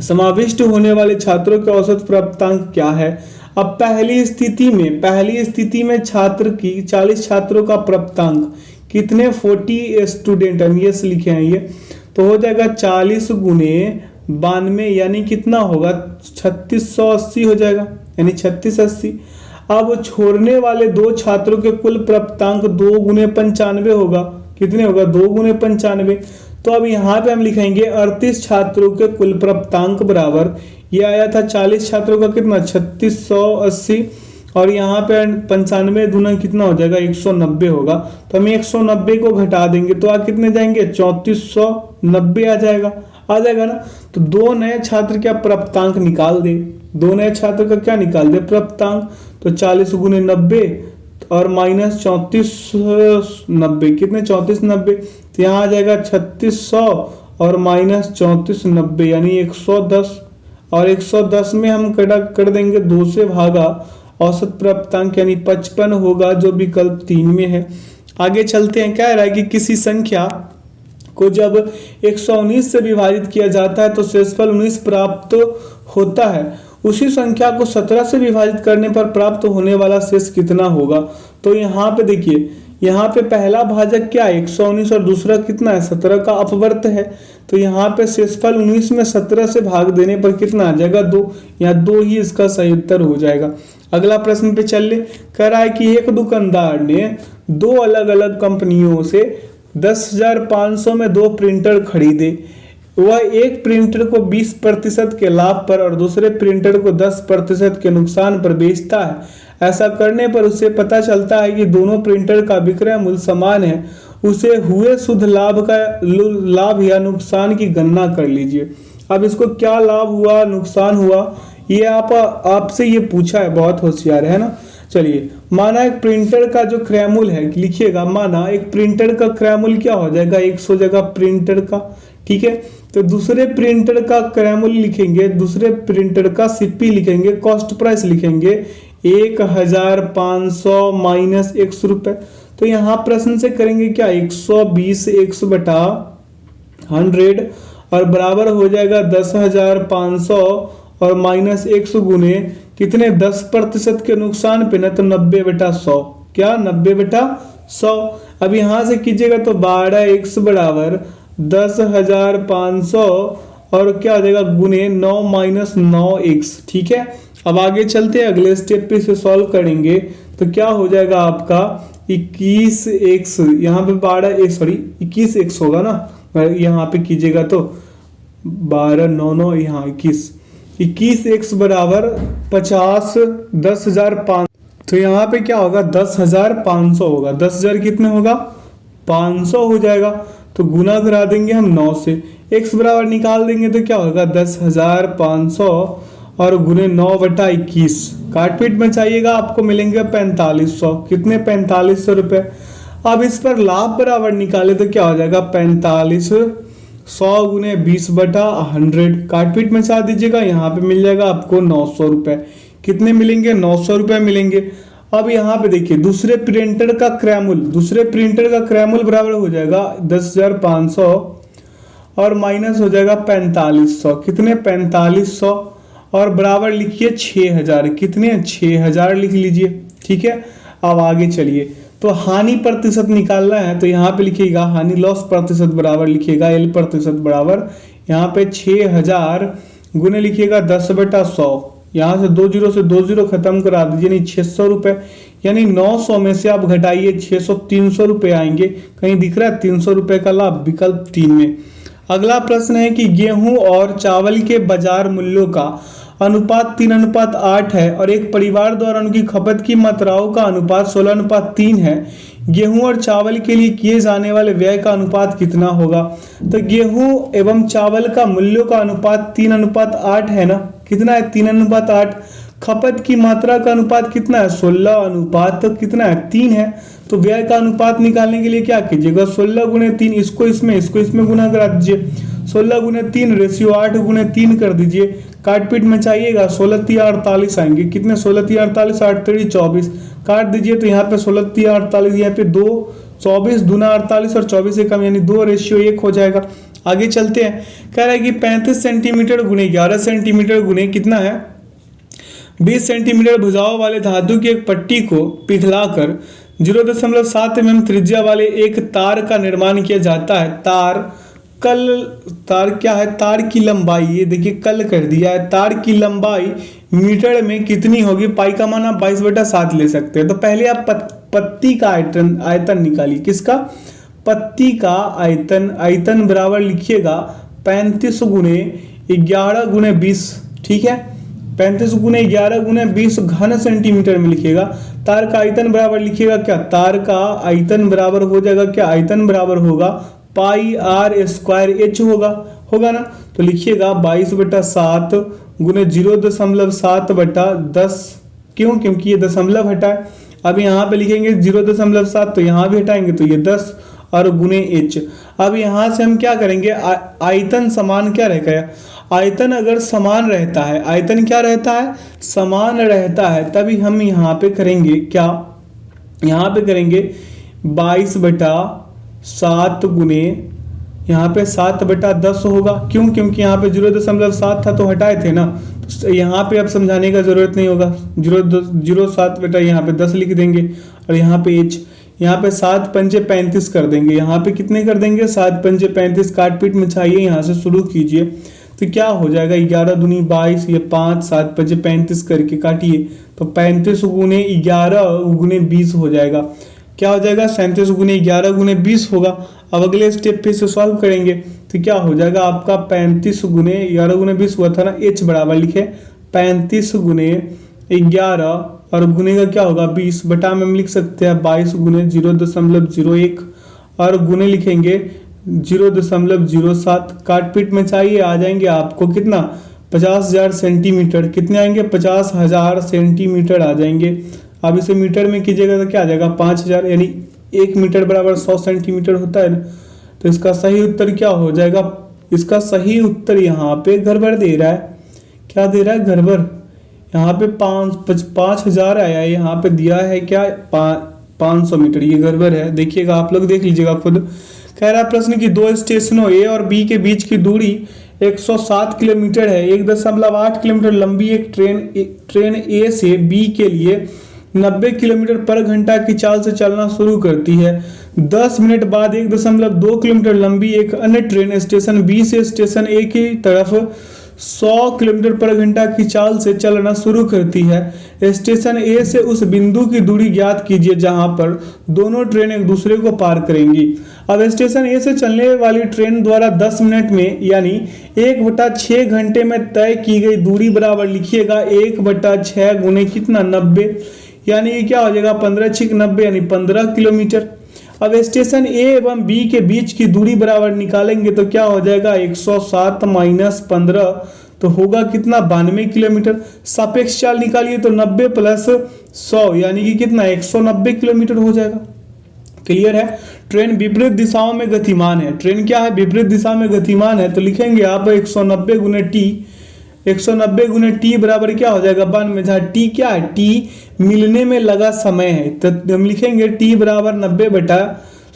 समाविष्ट होने वाले छात्रों के औसत प्राप्तांक क्या है। अब पहली स्थिति में छात्र की 40 छात्रों का प्राप्तांक कितने 40 स्टूडेंट हम ये लिखे हैं ये, तो हो जाएगा 40 गुने 92 यानी कितना होगा 3680 हो जाएगा, यानी 3680। अब छोड़ने वाले 2 छात्रों के कुल प्राप्तांक 2 गुने 95 होगा, कितने होगा 2 गुने 95। तो अब यहाँ पे हम लिखेंगे 38 छात्रों के कुल प्राप्तांक बराबर ये आया था 40 छात्रों का कितना 3680 और यहाँ पे 95 दूना कितना हो जाएगा 190 होगा। तो हम 190 को घटा देंगे तो कितने जाएंगे 3490 आ जाएगा ना। तो 2 नए छात्र क्या प्राप्तांक निकाल दे, 2 नए छात्र का क्या निकाल दे प्राप्तांक। तो 40 गुने 90 और माइनस 3490 कितने 3490, तो यहाँ आ जाएगा 3600 और माइनस 3490 यानी 110 और 110 में हम कर देंगे 2 से भागा, औसत प्राप्तांक यानी 55 होगा जो विकल्प 3 में है। आगे चलते हैं, क्या रहा है कि किसी संख्या को जब 119 से विभाजित किया जाता है तो शेषफल 19 प्राप्त होता है। उसी संख्या को 17 से विभाजित करने पर प्राप्त होने वाला शेष कितना होगा। तो यहाँ पे देखिए, यहाँ पे पहला भाजक क्या है 119 और दूसरा कितना है 17 का अपवर्त है। तो यहाँ पे शेषफल 19 में 17 से भाग देने पर कितना आ जाएगा 2, यहाँ 2 ही इसका सही उत्तर हो जाएगा। अगला प्रश्न पे चल ले, कह रहा है कि एक दुकानदार ने 2 अलग अलग कंपनियों से 10,500 में 2 प्रिंटर खरीदे। वह एक प्रिंटर को 20% के लाभ पर और दूसरे प्रिंटर को 10% के नुकसान पर बेचता है। ऐसा करने पर उसे पता चलता है कि दोनों प्रिंटर का विक्रय मूल्य समान है। उसे हुए शुद्ध लाभ या नुकसान की गणना कर लीजिए। अब इसको क्या लाभ हुआ नुकसान हुआ ये आपसे ये पूछा है, बहुत होशियार है ना। चलिए, माना एक प्रिंटर का जो क्रय मूल्य है लिखिएगा, माना एक प्रिंटर का क्रय मूल्य क्या हो जाएगा 100 जगह प्रिंटर का। ठीक है, तो दूसरे प्रिंटर का क्रय मूल्य लिखेंगे, दूसरे प्रिंटर का सीपी लिखेंगे, कॉस्ट प्राइस लिखेंगे 1500 माइनस 100 रुपए। तो यहाँ प्रश्न से करेंगे क्या, 120 x बटा 100 और बराबर हो जाएगा 10,500 और माइनस 100 गुने कितने 10% के नुकसान पे ना, तो 90/100, क्या 90/100। अब यहां से कीजिएगा तो 12x बराबर 10,500 और क्या हो जाएगा गुने 9 माइनस 9x। ठीक है, अब आगे चलते हैं, अगले स्टेप पे इसे सॉल्व करेंगे तो क्या हो जाएगा आपका 21x, यहाँ पे 21x होगा ना, यहाँ पे कीजिएगा तो 12 9 9 यहाँ 21x बराबर 50 10,500, तो यहाँ पे क्या होगा 10,500 होगा, 10,000 कितने होगा 500 हो जाएगा, तो गुना करा देंगे हम 9 से, x बराबर निकाल देंगे तो क्या होगा 10,500 और गुने 9/21, काटपीट में चाहिएगा आपको मिलेंगे 4500, कितने 4500 रुपए। अब इस पर लाभ बराबर निकाले तो क्या हो जाएगा 4500 गुने 20/100, काटपीट में चाह दीजिएगा, यहाँ पे मिल जाएगा आपको 900 रुपए, कितने मिलेंगे 900 रुपए मिलेंगे। अब यहाँ पे देखिए दूसरे प्रिंटर का क्रैमुल बराबर हो जाएगा 10,500 और माइनस हो जाएगा 4500, कितने 4500 और बराबर लिखिए 6,000, कितने 6,000 लिख लीजिए। ठीक है, अब आगे चलिए, तो हानि प्रतिशत निकालना है, तो यहाँ पे लिखिएगा हानि लॉस प्रतिशत बराबर लिखिएगा L प्रतिशत बराबर यहाँ पे 6,000 गुने लिखिएगा 10/100, यहाँ से 2 जीरो से 2 जीरो खत्म करा दीजिए, यानी 600 रुपए, यानी 900 में से आप घटाइए 600, 300 रुपए आएंगे, कहीं दिख रहा है 300 रुपए का लाभ, विकल्प 3 में। अगला प्रश्न है कि गेहूं और चावल के बाजार मूल्यों का अनुपात 3:8 है और एक परिवार द्वारा उनकी खपत की मात्राओं का अनुपात 16:3 है, गेहूं और चावल के लिए किए जाने वाले व्यय का अनुपात कितना होगा। तो गेहूं एवं चावल का मूल्यों का अनुपात 3:8 है ना, कितना है 3:8, खपत की मात्रा का अनुपात कितना है 16 अनुपात तो कितना है 3 है, तो व्यय का अनुपात निकालने के लिए क्या कीजिएगा 16 गुने 3, इसको इसमें गुना करा दीजिए, 16 गुने 3 रेशियो 8 गुने 3 कर दीजिए, काटपीट में चाहिएगा 16×3=48 आएंगे, कितने 16×3=48, 8×3=24, काट दीजिए तो यहाँ पे 16×3=48, यहाँ पे 2 24 दूना 48 और 24 से कम यानी 2 रेशियो 1 हो जाएगा। आगे चलते हैं, कह रहा है कि 35 सेंटीमीटर गुने 11 सेंटीमीटर गुने कितना है 20 सेंटीमीटर भुजाओं वाले धातु की एक पट्टी को पिघलाकर 0.7 mm त्रिज्या वाले एक तार का निर्माण किया जाता है। तार क्या है, तार की लंबाई, ये देखिए कल कर दिया है, तार की लंबाई मीटर में कितनी होगी, पाई का मान आप 22/7 ले सकते हैं। तो पहले आप पत्ती का आयतन निकालिए, किसका पत्ती का आयतन बराबर लिखिएगा 35 गुने 11 गुने 20, ठीक है 35 गुने 11 गुने 20 घन सेंटीमीटर में लिखिएगा। तार का आयतन बराबर लिखिएगा क्या, तार का आयतन बराबर हो जाएगा क्या, आयतन बराबर होगा पाई r स्क्वायर h होगा ना, तो लिखिएगा 22/7 गुने 0.7/10, क्यों, क्योंकि ये दशमलव हटा है। अब यहाँ पे लिखेंगे 0.7 तो यहाँ भी हटाएंगे तो ये 10 और गुने h। अब यहाँ से हम क्या करेंगे, आयतन समान क्या रहेगा, आयतन अगर समान रहता है, आयतन क्या रहता है समान रहता है, तभी हम यहाँ पे करेंगे क्या, यहाँ पे करेंगे 22/7 गुने यहाँ पे 7/10 होगा, क्यों, क्योंकि यहाँ पे 0.7 था तो हटाए थे ना, तो यहाँ पे अब समझाने का जरूरत नहीं होगा, 0.07 यहाँ पे 10 लिख देंगे और यहाँ पे h, यहाँ पे 7×5 कर देंगे, यहाँ पे कितने कर देंगे 7×5, काटपीट में चाहिए यहाँ से शुरू कीजिए, तो क्या हो जाएगा 11 दूनी 22, ये 5 7×5 करके काटिए तो 35 गुने 11 गुने 20 हो जाएगा, क्या हो जाएगा 37 गुने 11 गुने 20 होगा। अब अगले स्टेप पे से सॉल्व करेंगे तो क्या हो जाएगा आपका 35 गुने 11 गुने 20 हुआ था ना, h बराबर लिखे 35 गुने 11 और गुने का क्या होगा 20 बटा में हम लिख सकते हैं 22 गुने 0.01 और गुने लिखेंगे 0.07, काटपीट में चाहिए आ जाएंगे आपको कितना 50,000 सेंटीमीटर, कितने आएंगे 50,000 सेंटीमीटर आ जाएंगे। अब इसे मीटर में कीजिएगा तो क्या आ जाएगा 5,000, यानी 1 मीटर बराबर 100 सेंटीमीटर होता है ना, तो इसका सही उत्तर क्या हो जाएगा, इसका सही उत्तर यहाँ पे गड़बड़ दे रहा है, क्या दे रहा है गड़बड़, यहाँ पे 5,000 आया है, यहाँ पे दिया है क्या 500 मीटर, ये गड़बड़ है, देखिएगा आप लोग, देख लीजिएगा खुद। कह रहा है प्रश्न की दो स्टेशनों ए और बी के बीच की दूरी 107 किलोमीटर है। 1.8 किलोमीटर लंबी एक ट्रेन ए से बी के लिए 90 किलोमीटर पर घंटा की चाल से चलना शुरू करती है। 10 मिनट बाद 1.2 किलोमीटर लंबी एक अन्य ट्रेन स्टेशन बी से स्टेशन ए की तरफ 100 किलोमीटर पर घंटा की चाल से चलना शुरू करती है। स्टेशन ए से उस बिंदु की दूरी ज्ञात कीजिए जहां पर दोनों ट्रेन एक दूसरे को पार करेंगी। अब स्टेशन ए से चलने वाली ट्रेन द्वारा 10 मिनट में यानी 1/6 घंटे में तय की गई दूरी बराबर लिखिएगा 1/6 गुने कितना 90, यानी ये क्या हो जाएगा 15×6 यानी 15 किलोमीटर। अब स्टेशन ए एवं बी के बीच की दूरी बराबर निकालेंगे तो क्या हो जाएगा 107 माइनस 15 तो होगा कितना 92 किलोमीटर। सापेक्ष चाल निकालिए तो 90 प्लस 100 यानी कि कितना 190 किलोमीटर हो जाएगा। क्लियर है। ट्रेन विपरीत दिशाओं में गतिमान है। ट्रेन क्या है, विपरीत दिशा में गतिमान है, तो लिखेंगे आप 190 गुने टी। 190 गुने टी बराबर क्या हो जाएगा 92, जहाँ टी क्या है, टी मिलने में लगा समय है, तो हम लिखेंगे टी बराबर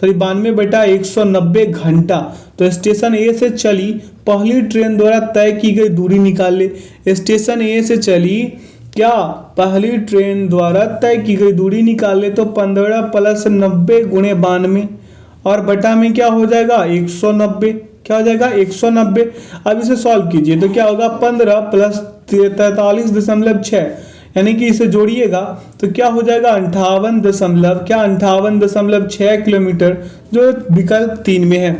92/190 घंटा। तो स्टेशन ए से चली पहली ट्रेन द्वारा तय की गई दूरी निकाल ले। स्टेशन ए से चली क्या पहली ट्रेन द्वारा तय की गई दूरी निकाल ले तो 15 प्लस 90 गुणे 92 और बटा में क्या हो जाएगा 190, क्या हो जाएगा 190। अब इसे सॉल्व कीजिए तो क्या होगा 15 प्लस 43.6 यानी कि इसे जोड़िएगा तो क्या हो जाएगा 58.6 किलोमीटर, जो विकल्प 3 में है।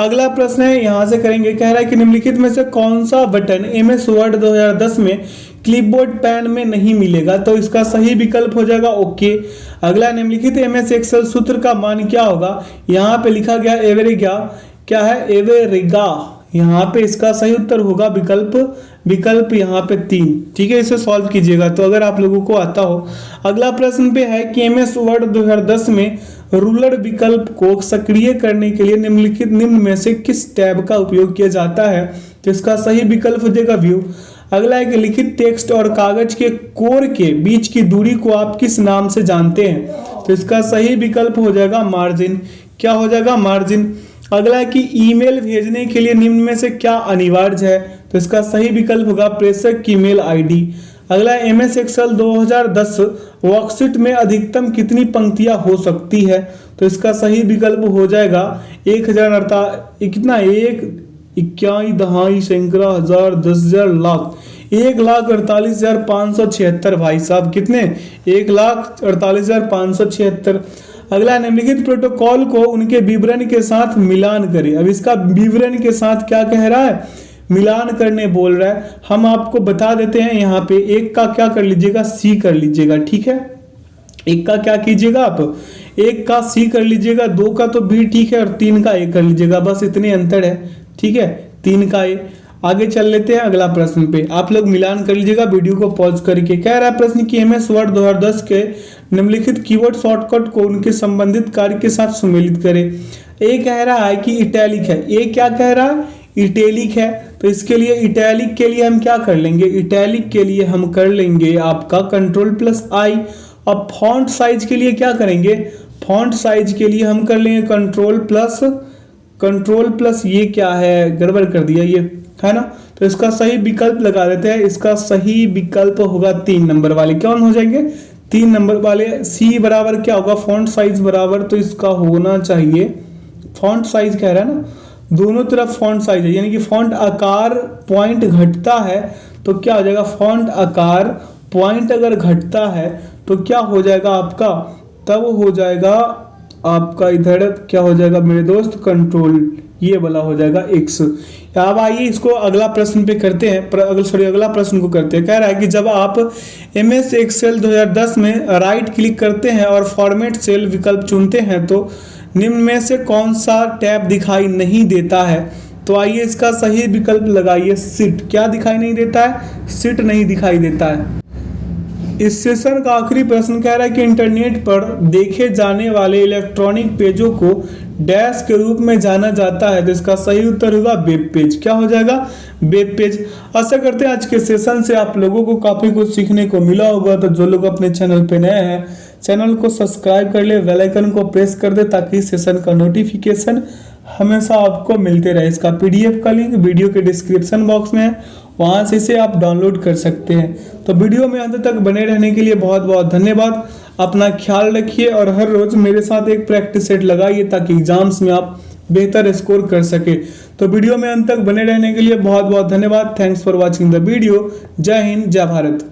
अगला प्रश्न है यहां से करेंगे, कह रहा है कि निम्नलिखित में से कौन सा बटन MS वर्ड 2010 में क्लिपबोर्ड पैन में नहीं मिलेगा, तो इसका सही विकल्प हो जाएगा ओके। अगला निम्नलिखित MS एक्सेल सूत्र का मान क्या होगा, यहाँ पे लिखा गया एवरेगा, क्या है एवरेगा, यहाँ पे इसका सही उत्तर होगा विकल्प यहाँ पे 3। ठीक है, इसे सॉल्व कीजिएगा तो अगर आप लोगों को आता हो। अगला प्रश्न पे है कि MS वर्ड 2010 में रूलर विकल्प को सक्रिय करने के लिए निम्न में से किस टैब का उपयोग किया जाता है, तो इसका सही विकल्प हो जाएगा व्यू। अगला है कि लिखित टेक्स्ट और कागज के कोर के बीच की दूरी को आप किस नाम से जानते हैं, तो इसका सही विकल्प हो जाएगा मार्जिन, क्या हो जाएगा मार्जिन। अगला है कि ईमेल भेजने के लिए निम्न में से क्या अनिवार्य है, तो इसका सही विकल्प होगा प्रेषक की मेल आईडी। अगला MS एक्सेल 2010 वर्कशीट में अधिकतम कितनी पंक्तियां हो सकती है, तो इसका सही विकल्प हो जाएगा 1048 कितना 1,48,576 भाई साहब, कितने 1,48,576। अगला निम्नलिखित प्रोटोकॉल को उनके विवरण के साथ मिलान करें। अब इसका विवरण के साथ क्या कह रहा है, मिलान करने बोल रहा है। हम आपको बता देते हैं, यहाँ पे एक का क्या कर लीजिएगा सी कर लीजिएगा, ठीक है। एक का क्या कीजिएगा आप, एक का सी कर लीजिएगा, 2 का तो बी ठीक है और 3 का ए कर लीजिएगा, बस इतने अंतर है, ठीक है 3 का ए। आगे चल लेते हैं अगला प्रश्न पे, आप लोग मिलान कर लीजिएगा वीडियो को पॉज करके। कह रहा है प्रश्न कि MS वर्ड 2010 के निम्नलिखित कीवर्ड शॉर्टकट को उनके संबंधित कार्य के साथ सम्मिलित करें। ए कह रहा है कि इटैलिक है, ए क्या कह रहा है इटैलिक है, तो इसके लिए इटैलिक के लिए हम क्या कर लेंगे, इटैलिक के लिए हम कर लेंगे आपका Ctrl+I। अब फॉन्ट साइज के लिए क्या करेंगे, फॉन्ट साइज के लिए हम कर लेंगे Ctrl+, ये क्या है गड़बड़ कर दिया ये है ना, तो इसका सही विकल्प लगा देते हैं। इसका सही विकल्प होगा 3 नंबर वाले, कौन हो जाएंगे 3 नंबर वाले। सी बराबर क्या होगा फॉन्ट साइज बराबर, तो इसका होना चाहिए फॉन्ट साइज कह रहा है ना, दोनों तरफ फॉन्ट साइज है, यानी कि फॉन्ट आकार पॉइंट घटता है तो क्या हो जाएगा, फॉन्ट आकार पॉइंट अगर घटता है तो क्या हो जाएगा आपका, तब हो जाएगा आपका इधर क्या हो जाएगा मेरे दोस्त कंट्रोल, ये वाला हो जाएगा X। अब आइए इसको अगला प्रश्न पे करते हैं, अगला प्रश्न को करते हैं। कह रहा है कि जब आप MS एक्सेल 2010 में राइट क्लिक करते हैं और फॉर्मेट सेल विकल्प चुनते हैं तो निम्न में से कौन सा टैब दिखाई नहीं देता है, तो आइए इसका सही विकल्प लगाइए सीट। क्या दिखाई नहीं देता है, सीट नहीं दिखाई देता है। इस सेशन का आखिरी प्रश्न कह रहा है कि इंटरनेट पर देखे जाने वाले इलेक्ट्रॉनिक पेजों को डैश के रूप में जाना जाता है, तो इसका सही उत्तर होगा वेब पेज, क्या हो जाएगा वेब पेज। आशा करते हैं आज के सेशन से आप लोगों को काफी कुछ सीखने को मिला होगा। तो जो लोग अपने चैनल पे नए हैं चैनल को सब्सक्राइब कर ले, बेल आइकन को प्रेस कर दे ताकि सेशन का नोटिफिकेशन हमेशा आपको मिलते रहे। इसका पीडीएफ का लिंक वीडियो के डिस्क्रिप्शन बॉक्स में है, वहां से इसे आप डाउनलोड कर सकते हैं। तो वीडियो में अंत तक बने रहने के लिए बहुत बहुत धन्यवाद। अपना ख्याल रखिए और हर रोज मेरे साथ एक प्रैक्टिस सेट लगाइए ताकि एग्जाम्स में आप बेहतर स्कोर कर सके। तो वीडियो में अंत तक बने रहने के लिए बहुत बहुत धन्यवाद। Thanks for watching the video. जय हिंद, जय भारत।